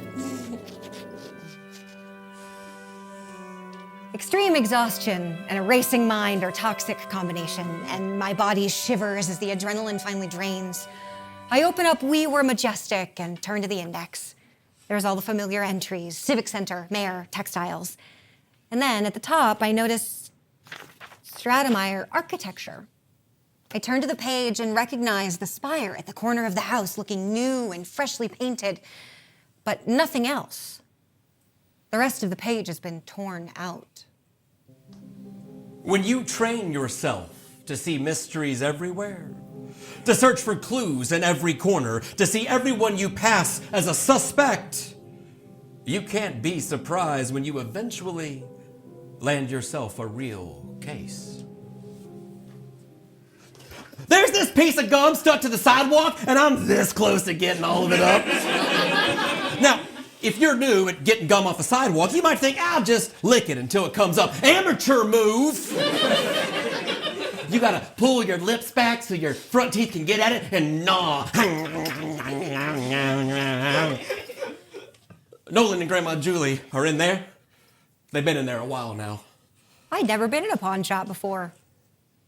Extreme exhaustion and a racing mind are toxic combination, and my body shivers as the adrenaline finally drains. I open up We Were Majestic and turn to the index. There's all the familiar entries: Civic Center, Mayor, Textiles. And then at the top, I notice Stratemeyer architecture. I turn to the page and recognize the spire at the corner of the house looking new and freshly painted, but nothing else. The rest of the page has been torn out. When you train yourself to see mysteries everywhere, to search for clues in every corner, to see everyone you pass as a suspect, you can't be surprised when you eventually land yourself a real case. There's this piece of gum stuck to the sidewalk, and I'm this close to getting all of it up. Now, if you're new at getting gum off a sidewalk, you might think, I'll just lick it until it comes up. Amateur move! You gotta pull your lips back so your front teeth can get at it and gnaw. Nolan and Grandma Julie are in there. They've been in there a while now. I'd never been in a pawn shop before.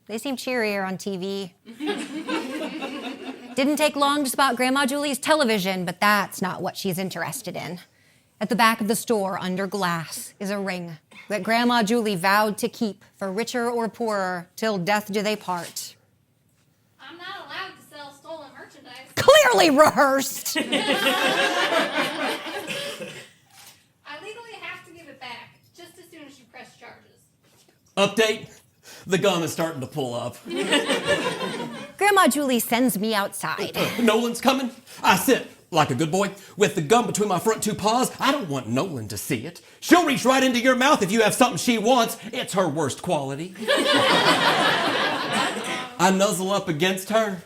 They seem cheerier on TV. Didn't take long to spot Grandma Julie's television, but that's not what she's interested in. At the back of the store, under glass, is a ring that Grandma Julie vowed to keep for richer or poorer till death do they part. I'm not allowed to sell stolen merchandise. Clearly rehearsed! I legally have to give it back just as soon as you press charges. Update, the gum is starting to pull up. Grandma Julie sends me outside. Nolan's coming. I sit like a good boy, with the gum between my front two paws. I don't want Nolan to see it. She'll reach right into your mouth if you have something she wants. It's her worst quality. I nuzzle up against her,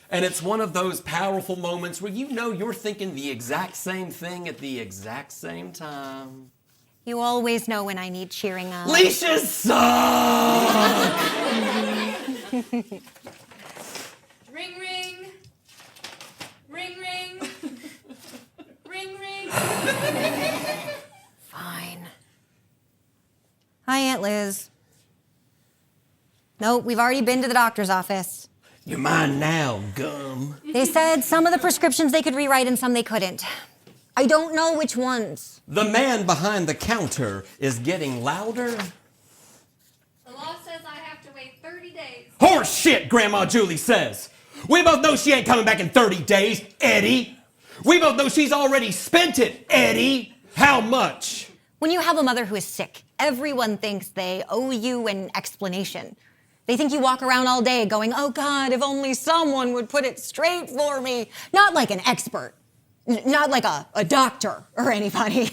and it's one of those powerful moments where you know you're thinking the exact same thing at the exact same time. You always know when I need cheering up. Leashes suck! Ring, ring. Ring, ring. Ring, ring. Fine. Hi, Aunt Liz. Nope, we've already been to the doctor's office. You're mine now, gum. They said some of the prescriptions they could rewrite and some they couldn't. I don't know which ones. The man behind the counter is getting louder. The law says I have to wait 30 days. Horse shit, Grandma Julie says. We both know she ain't coming back in 30 days, Eddie. We both know she's already spent it, Eddie. How much? When you have a mother who is sick, everyone thinks they owe you an explanation. They think you walk around all day going, oh God, if only someone would put it straight for me. Not like an expert. Not like a doctor or anybody.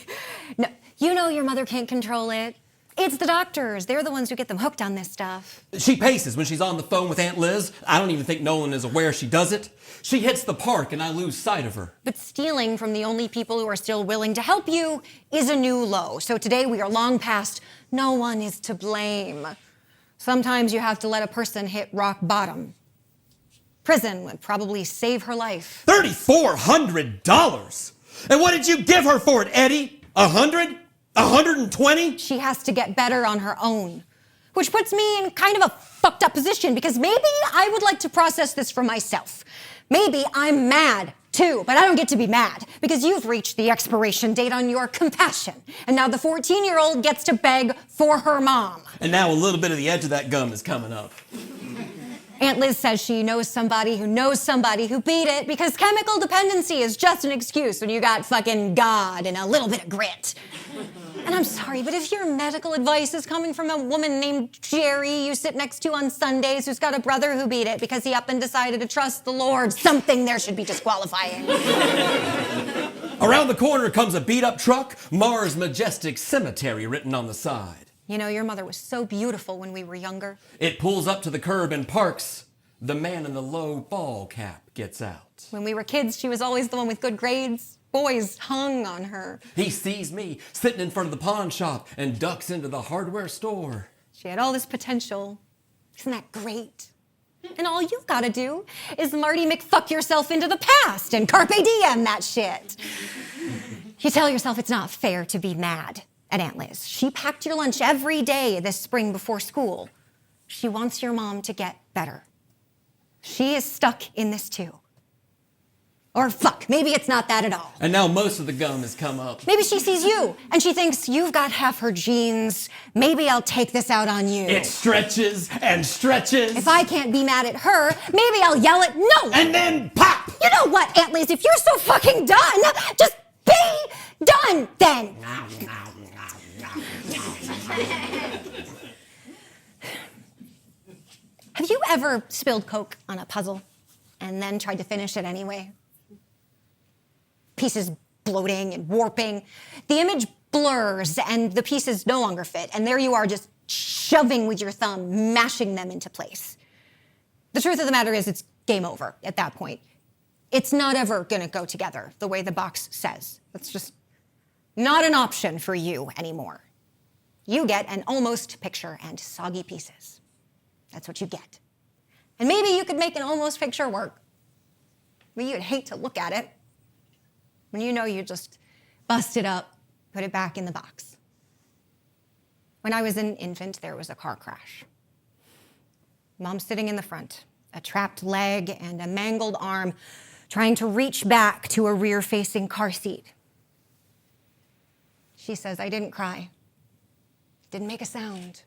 No, you know your mother can't control it. It's the doctors. They're the ones who get them hooked on this stuff. She paces when she's on the phone with Aunt Liz. I don't even think Nolan is aware she does it. She hits the park and I lose sight of her. But stealing from the only people who are still willing to help you is a new low. So today we are long past no one is to blame. Sometimes you have to let a person hit rock bottom. Prison would probably save her life. $3,400? And what did you give her for it, Eddie? 100? 120? She has to get better on her own. Which puts me in kind of a fucked up position because maybe I would like to process this for myself. Maybe I'm mad too, but I don't get to be mad because you've reached the expiration date on your compassion. And now the 14-year-old gets to beg for her mom. And now a little bit of the edge of that gum is coming up. Aunt Liz says she knows somebody who beat it because chemical dependency is just an excuse when you got fucking God and a little bit of grit. And I'm sorry, but if your medical advice is coming from a woman named Jerry you sit next to on Sundays who's got a brother who beat it because he up and decided to trust the Lord, something there should be disqualifying. Around the corner comes a beat-up truck, Mars Majestic Cemetery written on the side. You know, your mother was so beautiful when we were younger. It pulls up to the curb and parks. The man in the low ball cap gets out. When we were kids, she was always the one with good grades. Boys hung on her. He sees me sitting in front of the pawn shop and ducks into the hardware store. She had all this potential. Isn't that great? And all you've got to do is Marty McFuck yourself into the past and carpe diem that shit. You tell yourself it's not fair to be mad at Aunt Liz. She packed your lunch every day this spring before school. She wants your mom to get better. She is stuck in this too. Or fuck, maybe it's not that at all. And now most of the gum has come up. Maybe she sees you and she thinks you've got half her genes. Maybe I'll take this out on you. It stretches and stretches. If I can't be mad at her, maybe I'll yell at Nolan. And then pop! You know what, Aunt Liz, if you're so fucking done, just be done then. Have you ever spilled Coke on a puzzle and then tried to finish it anyway? Pieces bloating and warping. The image blurs and the pieces no longer fit, and there you are just shoving with your thumb, mashing them into place. The truth of the matter is it's game over at that point. It's not ever gonna go together the way the box says. That's just not an option for you anymore. You get an almost picture and soggy pieces. That's what you get. And maybe you could make an almost picture work, but you'd hate to look at it. When you know you just bust it up, put it back in the box. When I was an infant, there was a car crash. Mom sitting in the front, a trapped leg and a mangled arm, trying to reach back to a rear-facing car seat. She says, I didn't cry. Didn't make a sound.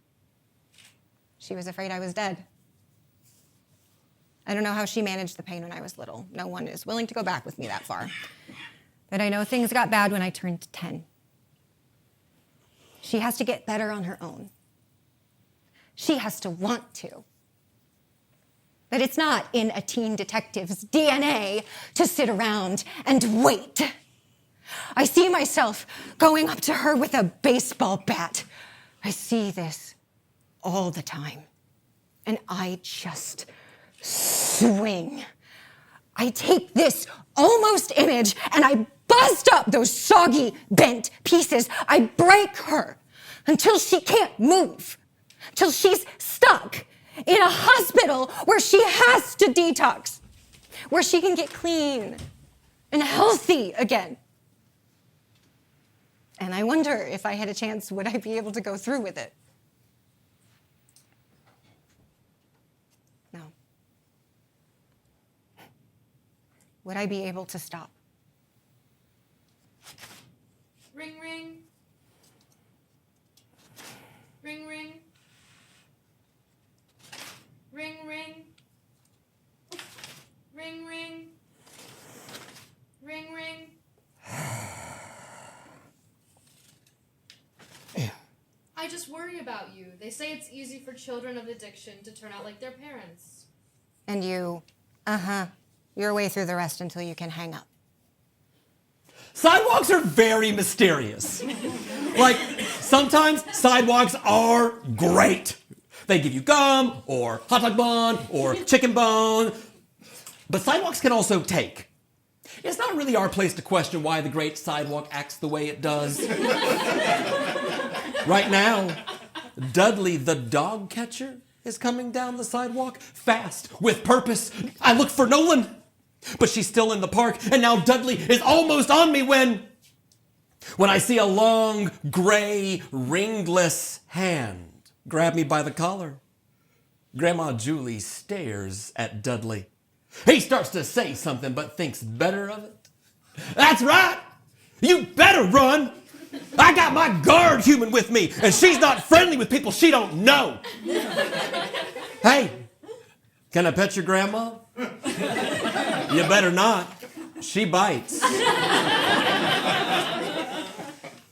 She was afraid I was dead. I don't know how she managed the pain when I was little. No one is willing to go back with me that far. But I know things got bad when I turned 10. She has to get better on her own. She has to want to. that it's not in a teen detective's DNA to sit around and wait. I see myself going up to her with a baseball bat. I see this all the time, and I just swing. I take this almost image and I bust up those soggy, bent pieces. I break her until she can't move, till she's stuck in a hospital where she has to detox, where she can get clean and healthy again. And I wonder if I had a chance, would I be able to go through with it? No. Would I be able to stop? Ring, ring. Ring, ring. Ring, ring. Ring, ring. Ring, ring. I just worry about you. They say it's easy for children of addiction to turn out like their parents. And you, your way through the rest until you can hang up. Sidewalks are very mysterious. Like, sometimes sidewalks are great. They give you gum, or hot dog bun, or chicken bone. But sidewalks can also take. It's not really our place to question why the great sidewalk acts the way it does. Right now, Dudley the dog catcher is coming down the sidewalk fast, with purpose. I look for Nolan, but she's still in the park, and now Dudley is almost on me when I see a long, gray, ringless hand grab me by the collar. Grandma Julie stares at Dudley. He starts to say something, but thinks better of it. That's right! You better run! I got my guard human with me, and she's not friendly with people she don't know. Hey, can I pet your grandma? You better not. She bites.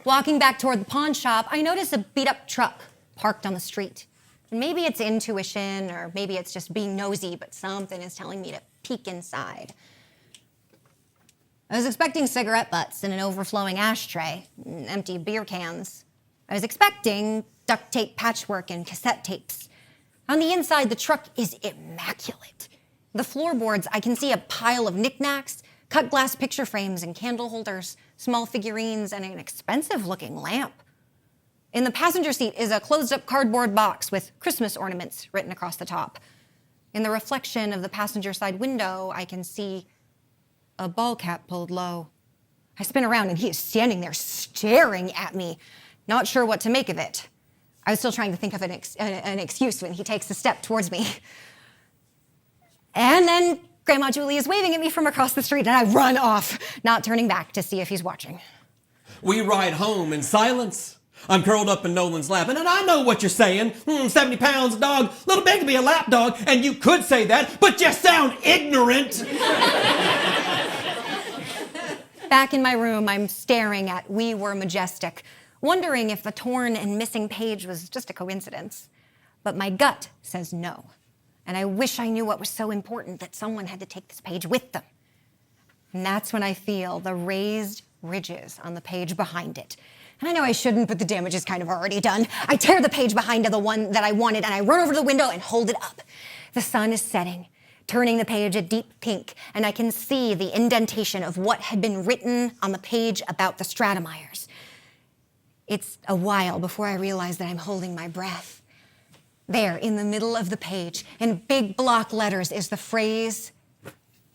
Walking back toward the pawn shop, I notice a beat-up truck parked on the street. Maybe it's intuition, or maybe it's just being nosy, but something is telling me to peek inside. I was expecting cigarette butts and an overflowing ashtray, and empty beer cans. I was expecting duct tape patchwork and cassette tapes. On the inside, the truck is immaculate. The floorboards, I can see a pile of knickknacks, cut glass picture frames and candle holders, small figurines, and an expensive-looking lamp. In the passenger seat is a closed-up cardboard box with Christmas ornaments written across the top. In the reflection of the passenger side window, I can see a ball cap pulled low. I spin around and he is standing there staring at me, not sure what to make of it. I was still trying to think of an excuse when he takes a step towards me. And then Grandma Julie is waving at me from across the street, and I run off, not turning back to see if he's watching. We ride home in silence. I'm curled up in Nolan's lap, and I know what you're saying. 70 pounds, dog, little big to be a lap dog, and you could say that, but you sound ignorant. Back in my room, I'm staring at We Were Majestic, wondering if the torn and missing page was just a coincidence. But my gut says no, and I wish I knew what was so important that someone had to take this page with them. And that's when I feel the raised ridges on the page behind it. And I know I shouldn't, but the damage is kind of already done. I tear the page behind the one that I wanted, and I run over to the window and hold it up. The sun is setting, turning the page a deep pink, and I can see the indentation of what had been written on the page about the Stratemeyers. It's a while before I realize that I'm holding my breath. There, in the middle of the page, in big block letters, is the phrase,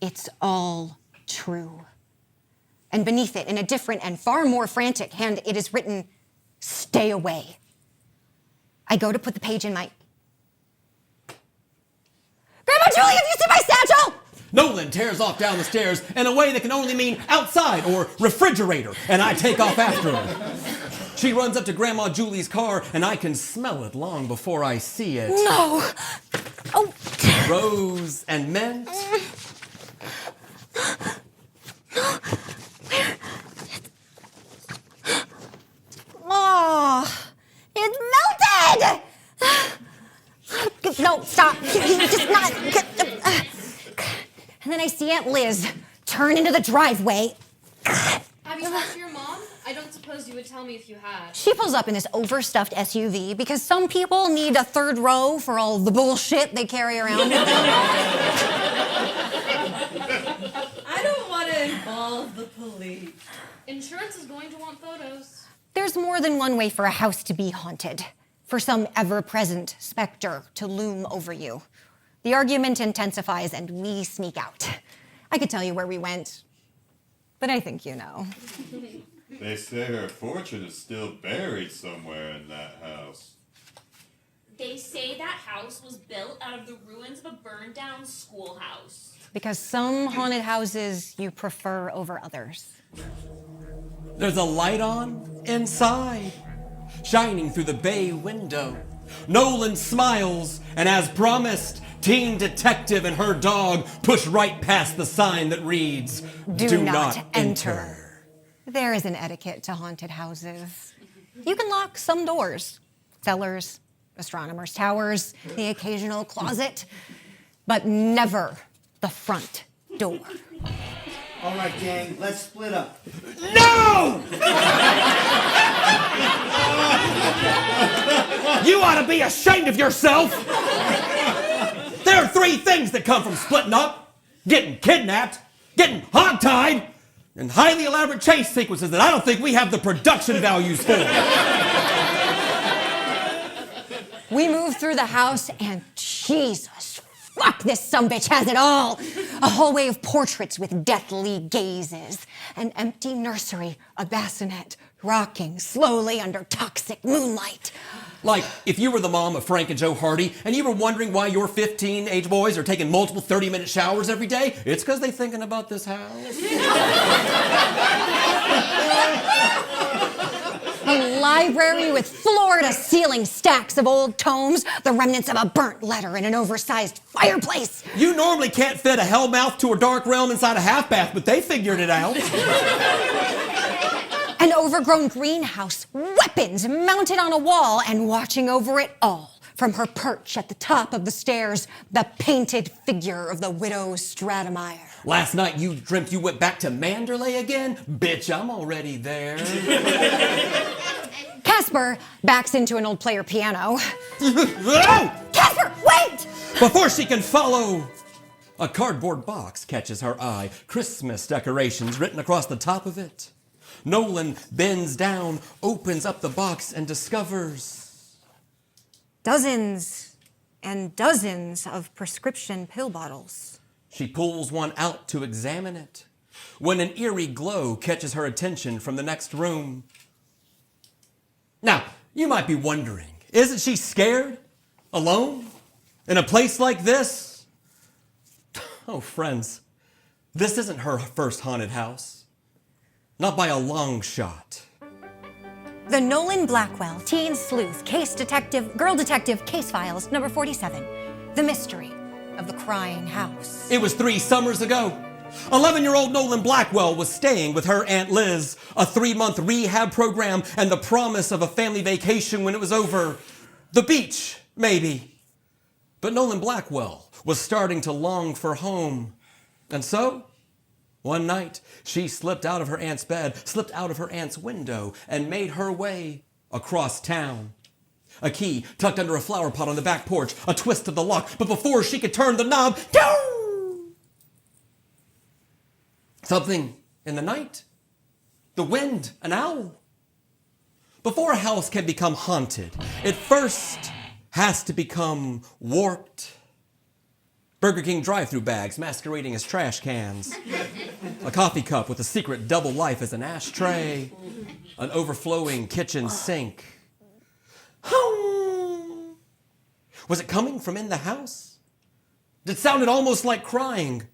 "It's all true." And beneath it, in a different and far more frantic hand, it is written, "Stay away." I go to put the page in my... Grandma Julie, have you seen my satchel? Nolan tears off down the stairs in a way that can only mean outside or refrigerator, and I take off after her. She runs up to Grandma Julie's car, and I can smell it long before I see it. No. Oh. Rose and mint. Oh, it's melted! No, stop. You just not... then I see Aunt Liz turn into the driveway. Have you talked to your mom? I don't suppose you would tell me if you had. She pulls up in this overstuffed SUV because some people need a third row for all the bullshit they carry around with them. I don't want to involve the police. Insurance is going to want photos. There's more than one way for a house to be haunted, for some ever-present specter to loom over you. The argument intensifies and we sneak out. I could tell you where we went, but I think you know. They say her fortune is still buried somewhere in that house. They say that house was built out of the ruins of a burned-down schoolhouse. Because some haunted houses you prefer over others. There's a light on inside, shining through the bay window. Nolan smiles, and as promised, teen detective and her dog push right past the sign that reads, Do not enter. There is an etiquette to haunted houses. You can lock some doors, cellars, astronomers' towers, the occasional closet, but never the front door. All right, gang, let's split up. No! You ought to be ashamed of yourself! There are 3 things that come from splitting up: getting kidnapped, getting hogtied, and highly elaborate chase sequences that I don't think we have the production values for. We move through the house and Jesus, fuck, this sumbitch has it all. A hallway of portraits with deathly gazes. An empty nursery, a bassinet, rocking slowly under toxic moonlight. Like, if you were the mom of Frank and Joe Hardy, and you were wondering why your 15-age boys are taking multiple 30-minute showers every day, it's because they're thinking about this house. A library with floor-to-ceiling stacks of old tomes, the remnants of a burnt letter in an oversized fireplace. You normally can't fit a hellmouth to a dark realm inside a half-bath, but they figured it out. An overgrown greenhouse, weapons mounted on a wall, and watching over it all, from her perch at the top of the stairs, the painted figure of the widow Stratemeyer. Last night you dreamt you went back to Manderley again? Bitch, I'm already there. Casper backs into an old player piano. Casper, wait! Before she can follow, a cardboard box catches her eye. Christmas decorations written across the top of it. Nolan bends down, opens up the box, and discovers dozens and dozens of prescription pill bottles. She pulls one out to examine it, when an eerie glow catches her attention from the next room. Now, you might be wondering, isn't she scared? Alone? In a place like this? Oh, friends, this isn't her first haunted house. Not by a long shot. The Nolan Blackwell Teen Sleuth Girl Detective Case Files, number 47. The Mystery of the Crying House. It was 3 summers ago. 11-year-old Nolan Blackwell was staying with her Aunt Liz, a 3-month rehab program, and the promise of a family vacation when it was over. The beach, maybe. But Nolan Blackwell was starting to long for home. And so, one night, she slipped out of her aunt's bed, slipped out of her aunt's window, and made her way across town. A key tucked under a flower pot on the back porch, a twist of the lock, but before she could turn the knob, something in the night. The wind, an owl. Before a house can become haunted, it first has to become warped. Burger King drive-thru bags masquerading as trash cans. A coffee cup with a secret double life as an ashtray. An overflowing kitchen sink. Was it coming from in the house? It sounded almost like crying.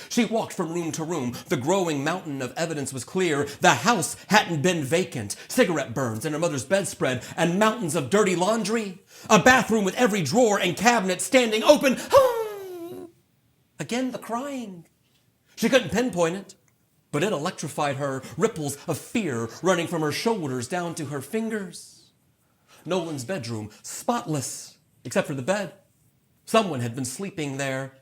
She walked from room to room. The growing mountain of evidence was clear. The house hadn't been vacant. Cigarette burns in her mother's bedspread and mountains of dirty laundry. A bathroom with every drawer and cabinet standing open. Again, the crying. She couldn't pinpoint it, but it electrified her, ripples of fear running from her shoulders down to her fingers. Nolan's bedroom, spotless, except for the bed. Someone had been sleeping there.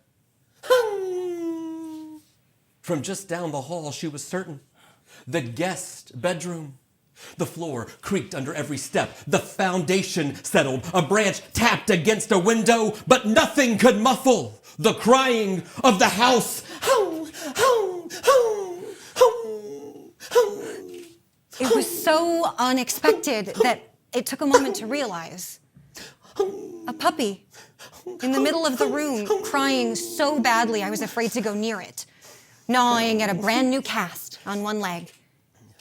From just down the hall, she was certain. The guest bedroom. The floor creaked under every step. The foundation settled. A branch tapped against a window, but nothing could muffle the crying of the house. Ho, ho, ho, ho, ho. It was so unexpected that it took a moment to realize. A puppy in the middle of the room, crying so badly I was afraid to go near it, gnawing at a brand new cast on one leg,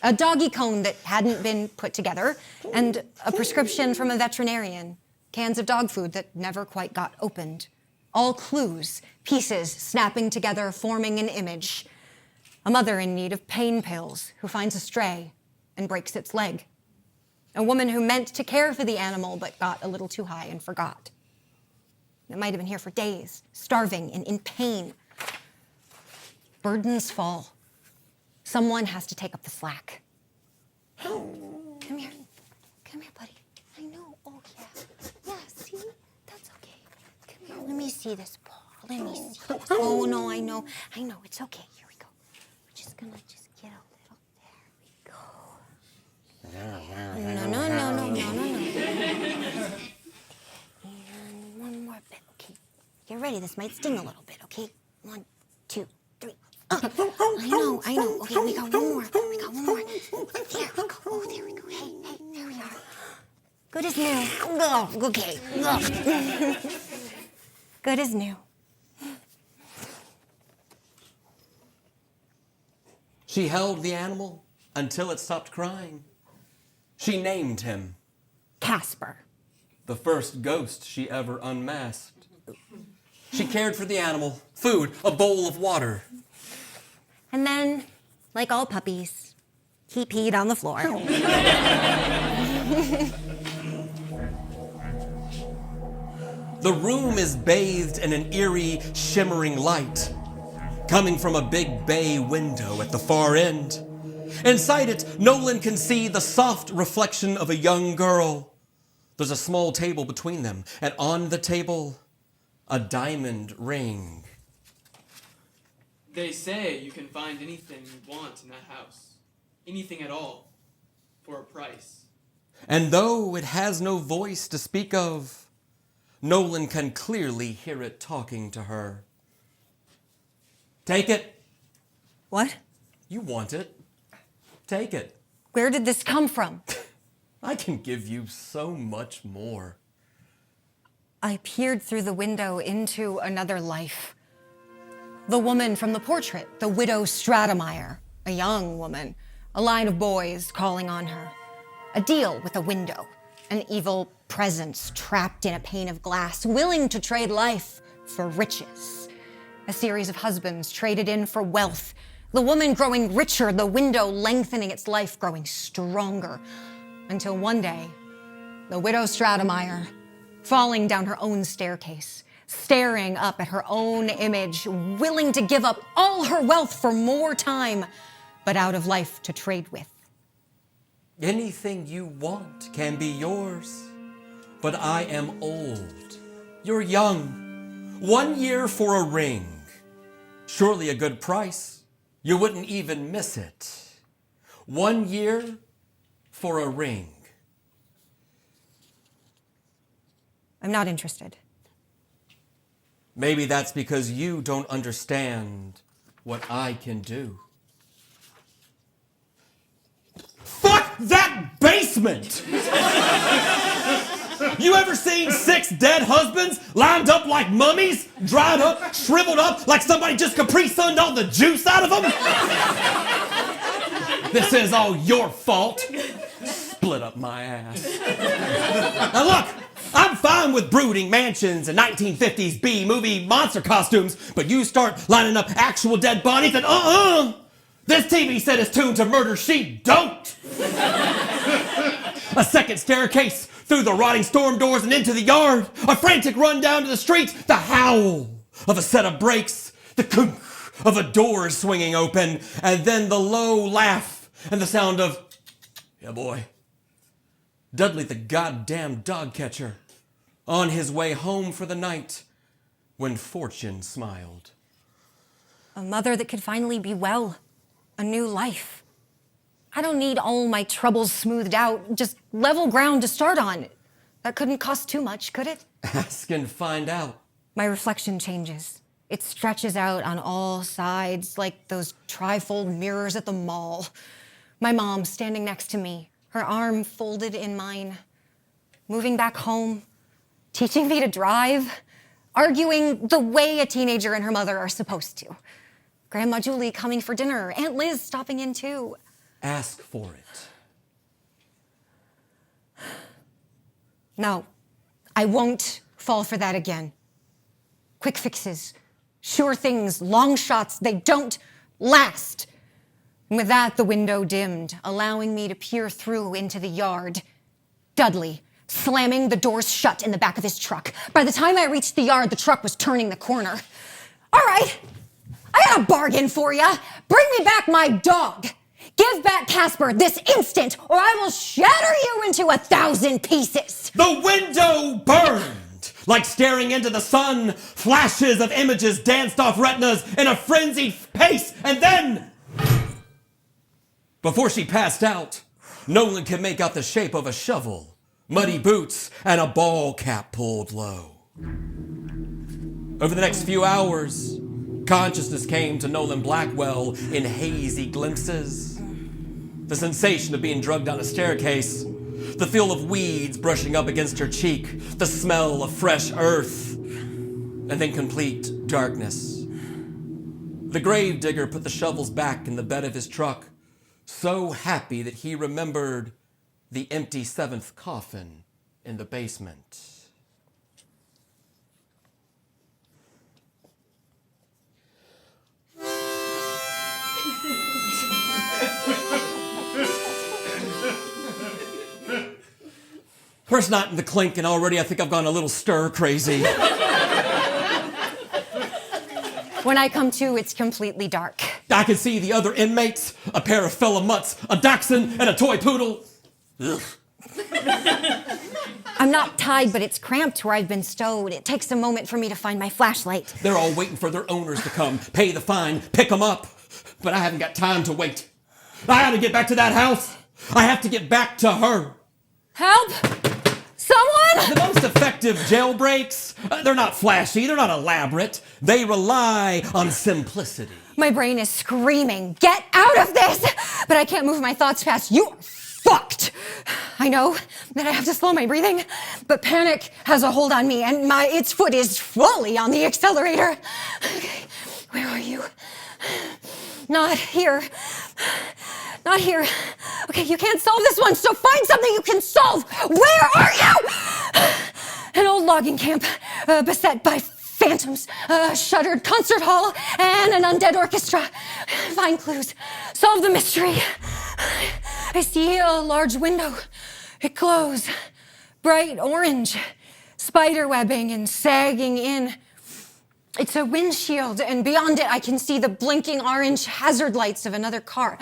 a doggy cone that hadn't been put together, and a prescription from a veterinarian, cans of dog food that never quite got opened. All clues, pieces snapping together, forming an image. A mother in need of pain pills who finds a stray and breaks its leg. A woman who meant to care for the animal but got a little too high and forgot. It might have been here for days, starving and in pain. Burdens fall. Someone has to take up the slack. Come here. Come here, buddy. I know. Oh, yeah. Yeah, see? That's okay. Come here. Let me see this paw. Let me see this. Oh, no, I know. I know. It's okay. Here we go. We're just gonna just get a little. There we go. No. And one more bit, okay? Get ready. This might sting a little bit, okay? 1, 2, 3. I know. Okay, we got one more. There we go. Oh, there we go. Hey, there we are. Good as new. Oh, okay. Good as new. She held the animal until it stopped crying. She named him Casper, the first ghost she ever unmasked. She cared for the animal, food, a bowl of water. And then, like all puppies, he peed on the floor. The room is bathed in an eerie, shimmering light, coming from a big bay window at the far end. Inside it, Nolan can see the soft reflection of a young girl. There's a small table between them, and on the table, a diamond ring. They say you can find anything you want in that house. Anything at all. For a price. And though it has no voice to speak of, Nolan can clearly hear it talking to her. Take it. What? You want it. Take it. Where did this come from? I can give you so much more. I peered through the window into another life. The woman from the portrait, the widow Stratemeyer, a young woman, a line of boys calling on her. A deal with a window, an evil presence trapped in a pane of glass, willing to trade life for riches. A series of husbands traded in for wealth, the woman growing richer, the window lengthening its life, growing stronger, until one day, the widow Stratemeyer, falling down her own staircase, staring up at her own image, willing to give up all her wealth for more time, but out of life to trade with. Anything you want can be yours, but I am old. You're young. 1 year for a ring. Surely a good price. You wouldn't even miss it. 1 year for a ring. I'm not interested. Maybe that's because you don't understand what I can do. Fuck that basement! You ever seen 6 dead husbands lined up like mummies? Dried up, shriveled up, like somebody just Capri Sunned all the juice out of them? This is all your fault. Split up my ass. Now look, I'm fine with brooding mansions and 1950s B-movie monster costumes, but you start lining up actual dead bodies and this TV set is tuned to murder she don't. A second staircase through the rotting storm doors and into the yard. A frantic run down to the street. The howl of a set of brakes. The kunk of a door swinging open. And then the low laugh and the sound of, yeah boy, Dudley the goddamn dog catcher, on his way home for the night when fortune smiled. A mother that could finally be well. A new life. I don't need all my troubles smoothed out, just level ground to start on. That couldn't cost too much, could it? Ask and find out. My reflection changes. It stretches out on all sides like those trifold mirrors at the mall. My mom standing next to me, her arm folded in mine. Moving back home, teaching me to drive, arguing the way a teenager and her mother are supposed to. Grandma Julie coming for dinner, Aunt Liz stopping in too. Ask for it. No, I won't fall for that again. Quick fixes, sure things, long shots, they don't last. And with that, the window dimmed, allowing me to peer through into the yard. Dudley, slamming the doors shut in the back of his truck. By the time I reached the yard, the truck was turning the corner. All right, I got a bargain for ya. Bring me back my dog. Give back Casper this instant, or I will shatter you into 1,000 pieces. The window burned. Like staring into the sun, flashes of images danced off retinas in a frenzied pace, and then, before she passed out, Nolan could make out the shape of a shovel, muddy boots, and a ball cap pulled low. Over the next few hours, consciousness came to Nolan Blackwell in hazy glimpses. The sensation of being drugged down a staircase, the feel of weeds brushing up against her cheek, the smell of fresh earth, and then complete darkness. The gravedigger put the shovels back in the bed of his truck, so happy that he remembered the empty 7th coffin in the basement. First night in the clink, and already I think I've gone a little stir crazy. When I come to, it's completely dark. I can see the other inmates, a pair of fella mutts, a dachshund, and a toy poodle. Ugh. I'm not tied, but it's cramped where I've been stowed. It takes a moment for me to find my flashlight. They're all waiting for their owners to come, pay the fine, pick them up. But I haven't got time to wait. I have to get back to that house. I have to get back to her. Help! Someone! The most effective jailbreaks, they're not flashy, they're not elaborate. They rely on simplicity. My brain is screaming, get out of this! But I can't move my thoughts fast. You're fucked! I know that I have to slow my breathing, but panic has a hold on me and its foot is fully on the accelerator. Okay, where are you? Not here. Not here. Okay, you can't solve this one, so find something you can solve. Where are you? An old logging camp, beset by phantoms, a shuttered concert hall, and an undead orchestra. Find clues. Solve the mystery. I see a large window. It glows. Bright orange. Spider webbing and sagging in. It's a windshield, and beyond it I can see the blinking orange hazard lights of another car.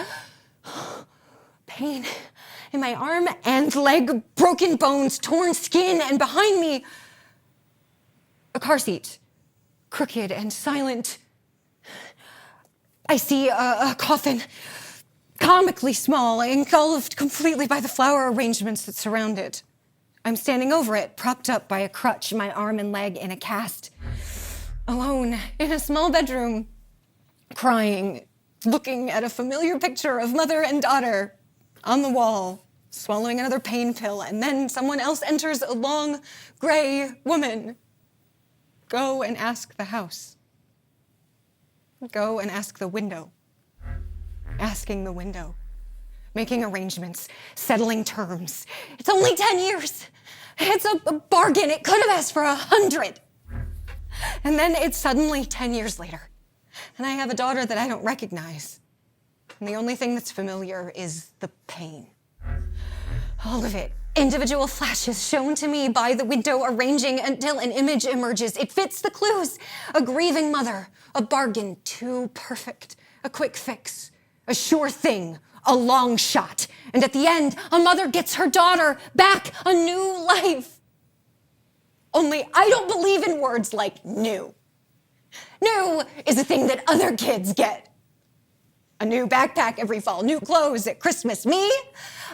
Pain in my arm and leg, broken bones, torn skin, and behind me, a car seat, crooked and silent. I see a coffin, comically small, engulfed completely by the flower arrangements that surround it. I'm standing over it, propped up by a crutch, my arm and leg in a cast. Alone in a small bedroom, crying, looking at a familiar picture of mother and daughter on the wall, swallowing another pain pill, and then someone else enters, a long, gray woman. Go and ask the house. Go and ask the window. Asking the window. Making arrangements, settling terms. It's only 10 years. It's a bargain. It could have asked for 100. And then it's suddenly 10 years later. And I have a daughter that I don't recognize. And the only thing that's familiar is the pain. All of it. Individual flashes shown to me by the window, arranging until an image emerges. It fits the clues. A grieving mother. A bargain too perfect. A quick fix. A sure thing. A long shot. And at the end, a mother gets her daughter back, a new life. Only I don't believe in words like new. New new is the thing that other kids get. A new backpack every fall, new clothes at Christmas. Me,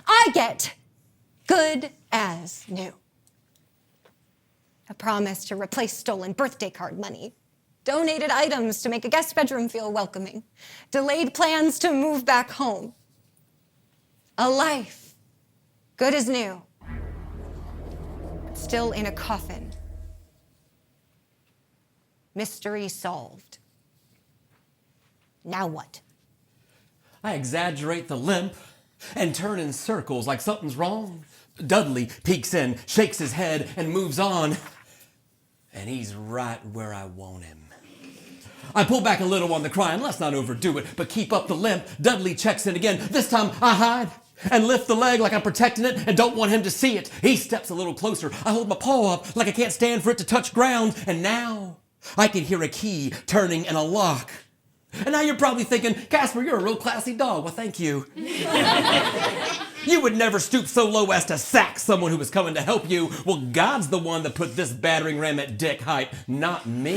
I get good as new. A promise to replace stolen birthday card money. Donated items to make a guest bedroom feel welcoming. Delayed plans to move back home. A life, good as new. Still in a coffin. Mystery solved. Now what? I exaggerate the limp and turn in circles like something's wrong. Dudley peeks in, shakes his head, and moves on. And he's right where I want him. I pull back a little on the crying, let's not overdo it, but keep up the limp. Dudley checks in again. This time I hide and lift the leg like I'm protecting it and don't want him to see it. He steps a little closer. I hold my paw up like I can't stand for it to touch ground. And now I can hear a key turning in a lock. And now you're probably thinking, Casper, you're a real classy dog. Well, thank you. You would never stoop so low as to sack someone who was coming to help you. Well, God's the one that put this battering ram at dick height, not me.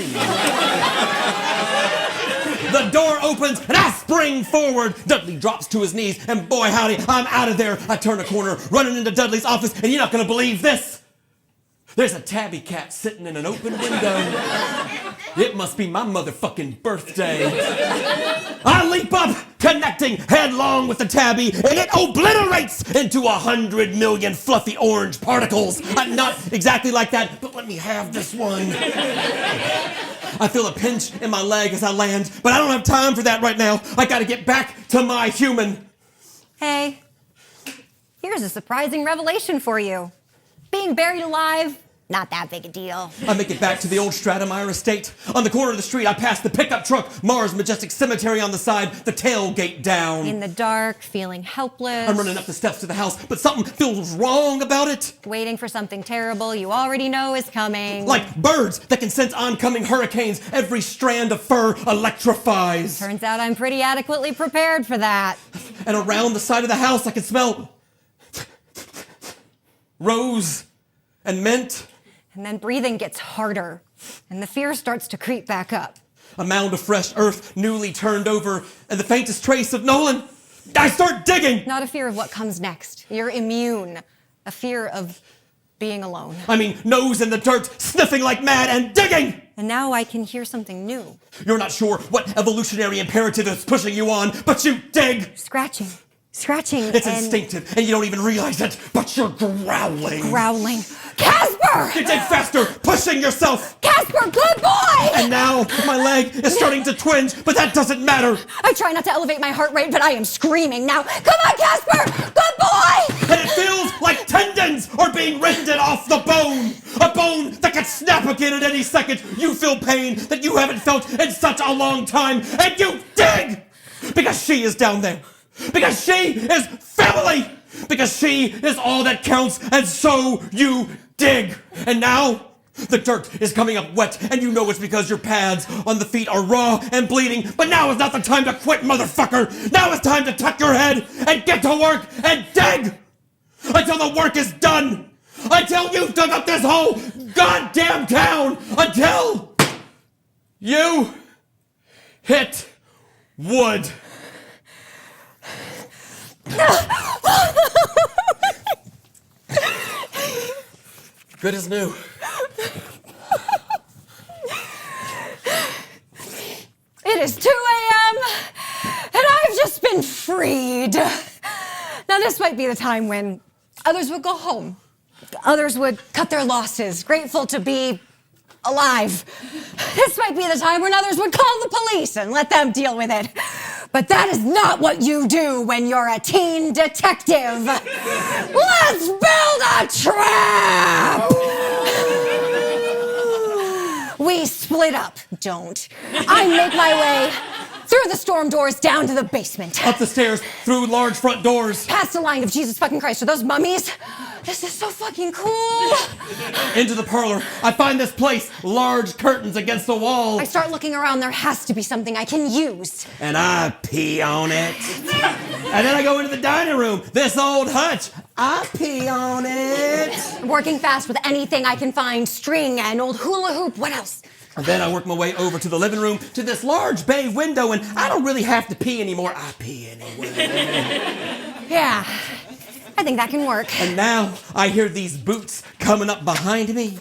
The door opens and I spring forward. Dudley drops to his knees and boy howdy, I'm out of there. I turn a corner, running into Dudley's office, and you're not gonna believe this. There's a tabby cat sitting in an open window. It must be my motherfucking birthday. I leap up, connecting headlong with the tabby, and it obliterates into 100 million fluffy orange particles. Not exactly like that, but let me have this one. I feel a pinch in my leg as I land, but I don't have time for that right now. I gotta get back to my human. Hey, here's a surprising revelation for you. Being buried alive, not that big a deal. I make it back to the old Stratemeyer estate. On the corner of the street, I pass the pickup truck, Mars Majestic Cemetery on the side, the tailgate down. In the dark, feeling helpless. I'm running up the steps to the house, but something feels wrong about it. Waiting for something terrible you already know is coming. Like birds that can sense oncoming hurricanes, every strand of fur electrifies. Turns out I'm pretty adequately prepared for that. And around the side of the house, I can smell rose and mint. And then breathing gets harder, and the fear starts to creep back up. A mound of fresh earth newly turned over, and the faintest trace of Nolan. I start digging! Not a fear of what comes next. You're immune. A fear of being alone. I mean, nose in the dirt, sniffing like mad, and digging! And now I can hear something new. You're not sure what evolutionary imperative is pushing you on, but you dig! Scratching. It's instinctive, and you don't even realize it, but you're growling. Growling. Casper! You dig faster, pushing yourself! Casper, good boy! And now, my leg is starting to twinge, but that doesn't matter. I try not to elevate my heart rate, but I am screaming now. Come on, Casper! Good boy! And it feels like tendons are being rended off the bone. A bone that could snap again at any second. You feel pain that you haven't felt in such a long time, and you dig! Because she is down there. Because she is family! Because she is all that counts, and so you dig! And now, the dirt is coming up wet, and you know it's because your pads on the feet are raw and bleeding, but now is not the time to quit, motherfucker! Now is time to tuck your head and get to work and dig! Until the work is done! Until you've dug up this whole goddamn town! Until you hit wood! Good as new. It is 2 a.m. and I've just been freed. Now this might be the time when others would go home. Others would cut their losses, grateful to be alive. This might be the time when others would call the police and let them deal with it. But that is not what you do when you're a teen detective. Let's build a trap! We split up. Don't. I make my way through the storm doors down to the basement. Up the stairs, through large front doors. Past the line of Jesus fucking Christ. Are those mummies? This is so fucking cool. Into the parlor. I find this place. Large curtains against the wall. I start looking around. There has to be something I can use. And I pee on it. And then I go into the dining room. This old hutch. I pee on it. I'm working fast with anything I can find. String and old hula hoop. What else? Then I work my way over to the living room to this large bay window, and I don't really have to pee anymore. I pee anyway. Yeah, I think that can work. And now I hear these boots coming up behind me.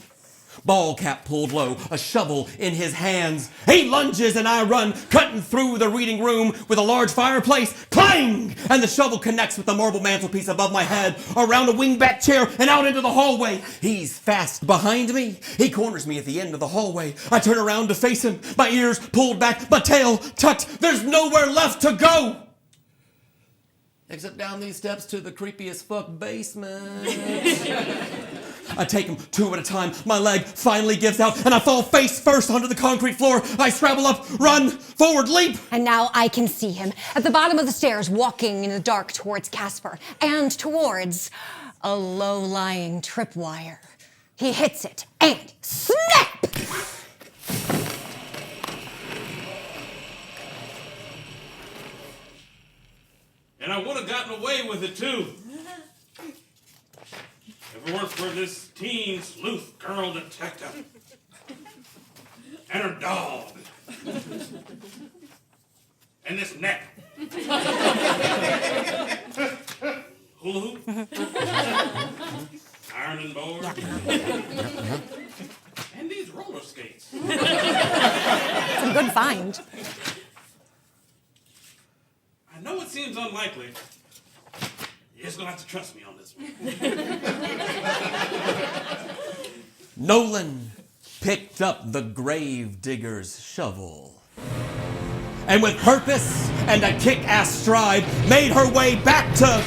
Ball cap pulled low, a shovel in his hands. He lunges and I run, cutting through the reading room with a large fireplace. Clang! And the shovel connects with the marble mantelpiece above my head, around a wingback chair, and out into the hallway. He's fast behind me. He corners me at the end of the hallway. I turn around to face him, my ears pulled back, my tail tucked. There's nowhere left to go. Except down these steps to the creepy as fuck basement. I take them two at a time. My leg finally gives out, and I fall face first onto the concrete floor. I scrabble up, run, forward, leap. And now I can see him at the bottom of the stairs, walking in the dark towards Casper and towards a low-lying tripwire. He hits it, and snap! And I would have gotten away with it, too. If it weren't for this teen sleuth girl detective. And her dog. And this net. Hula hoop. Ironing board. And these roller skates. It's a good find. I know it seems unlikely. You're just gonna have to trust me on this one. Nolan picked up the grave digger's shovel. And with purpose and a kick-ass stride, made her way back to...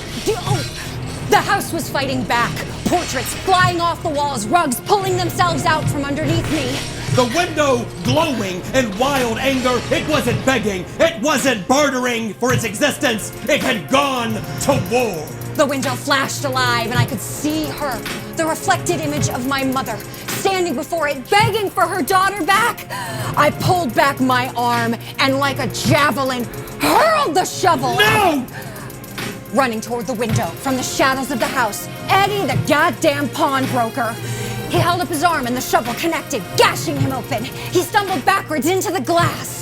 The house was fighting back. Portraits flying off the walls, rugs pulling themselves out from underneath me. The window glowing in wild anger. It wasn't begging. It wasn't bartering for its existence. It had gone to war. The window flashed alive and I could see her, the reflected image of my mother, standing before it, begging for her daughter back. I pulled back my arm and like a javelin, hurled the shovel. No! Running toward the window from the shadows of the house, Eddie, the goddamn pawnbroker. He held up his arm and the shovel connected, gashing him open. He stumbled backwards into the glass,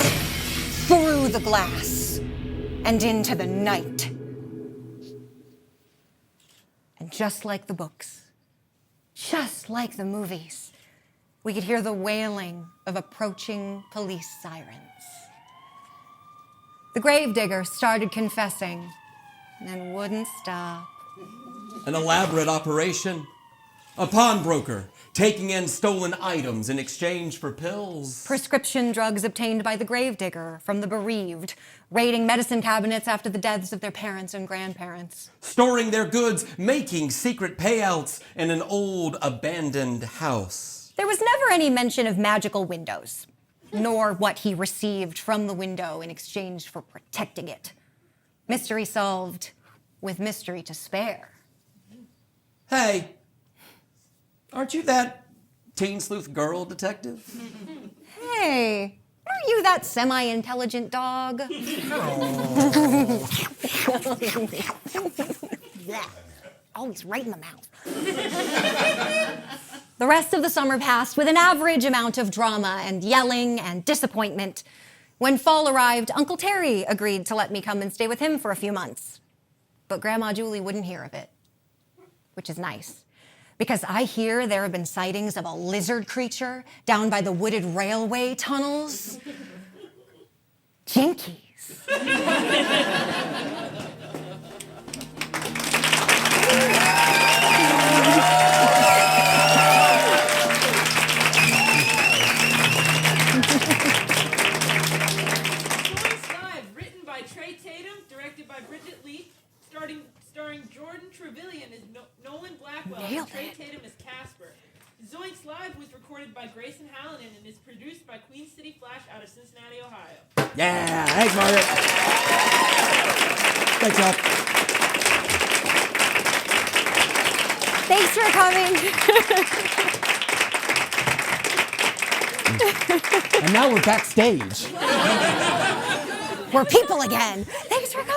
through the glass, and into the night. And just like the books, just like the movies, we could hear the wailing of approaching police sirens. The gravedigger started confessing and wouldn't stop. An elaborate operation. A pawnbroker taking in stolen items in exchange for pills. Prescription drugs obtained by the gravedigger from the bereaved, raiding medicine cabinets after the deaths of their parents and grandparents. Storing their goods, making secret payouts in an old abandoned house. There was never any mention of magical windows, nor what he received from the window in exchange for protecting it. Mystery solved with mystery to spare. Hey, aren't you that teen sleuth girl detective? Hey, aren't you that semi-intelligent dog? Always right in the mouth. The rest of the summer passed with an average amount of drama and yelling and disappointment. When fall arrived, Uncle Terry agreed to let me come and stay with him for a few months. But Grandma Julie wouldn't hear of it, which is nice. Because I hear there have been sightings of a lizard creature down by the wooded railway tunnels. Jinkies. Live, written by Trey Tatum, directed by Bridget, starring Jordan Trovillion as Nolan Blackwell and Trey Tatum as Casper. ZOiNKS Live was recorded by Grayson, Halonen and is produced by Queen City Flash out of Cincinnati, Ohio. Yeah, thanks, Margaret. Thanks, y'all. Thanks for coming. And now we're backstage. We're people again. Thanks for coming.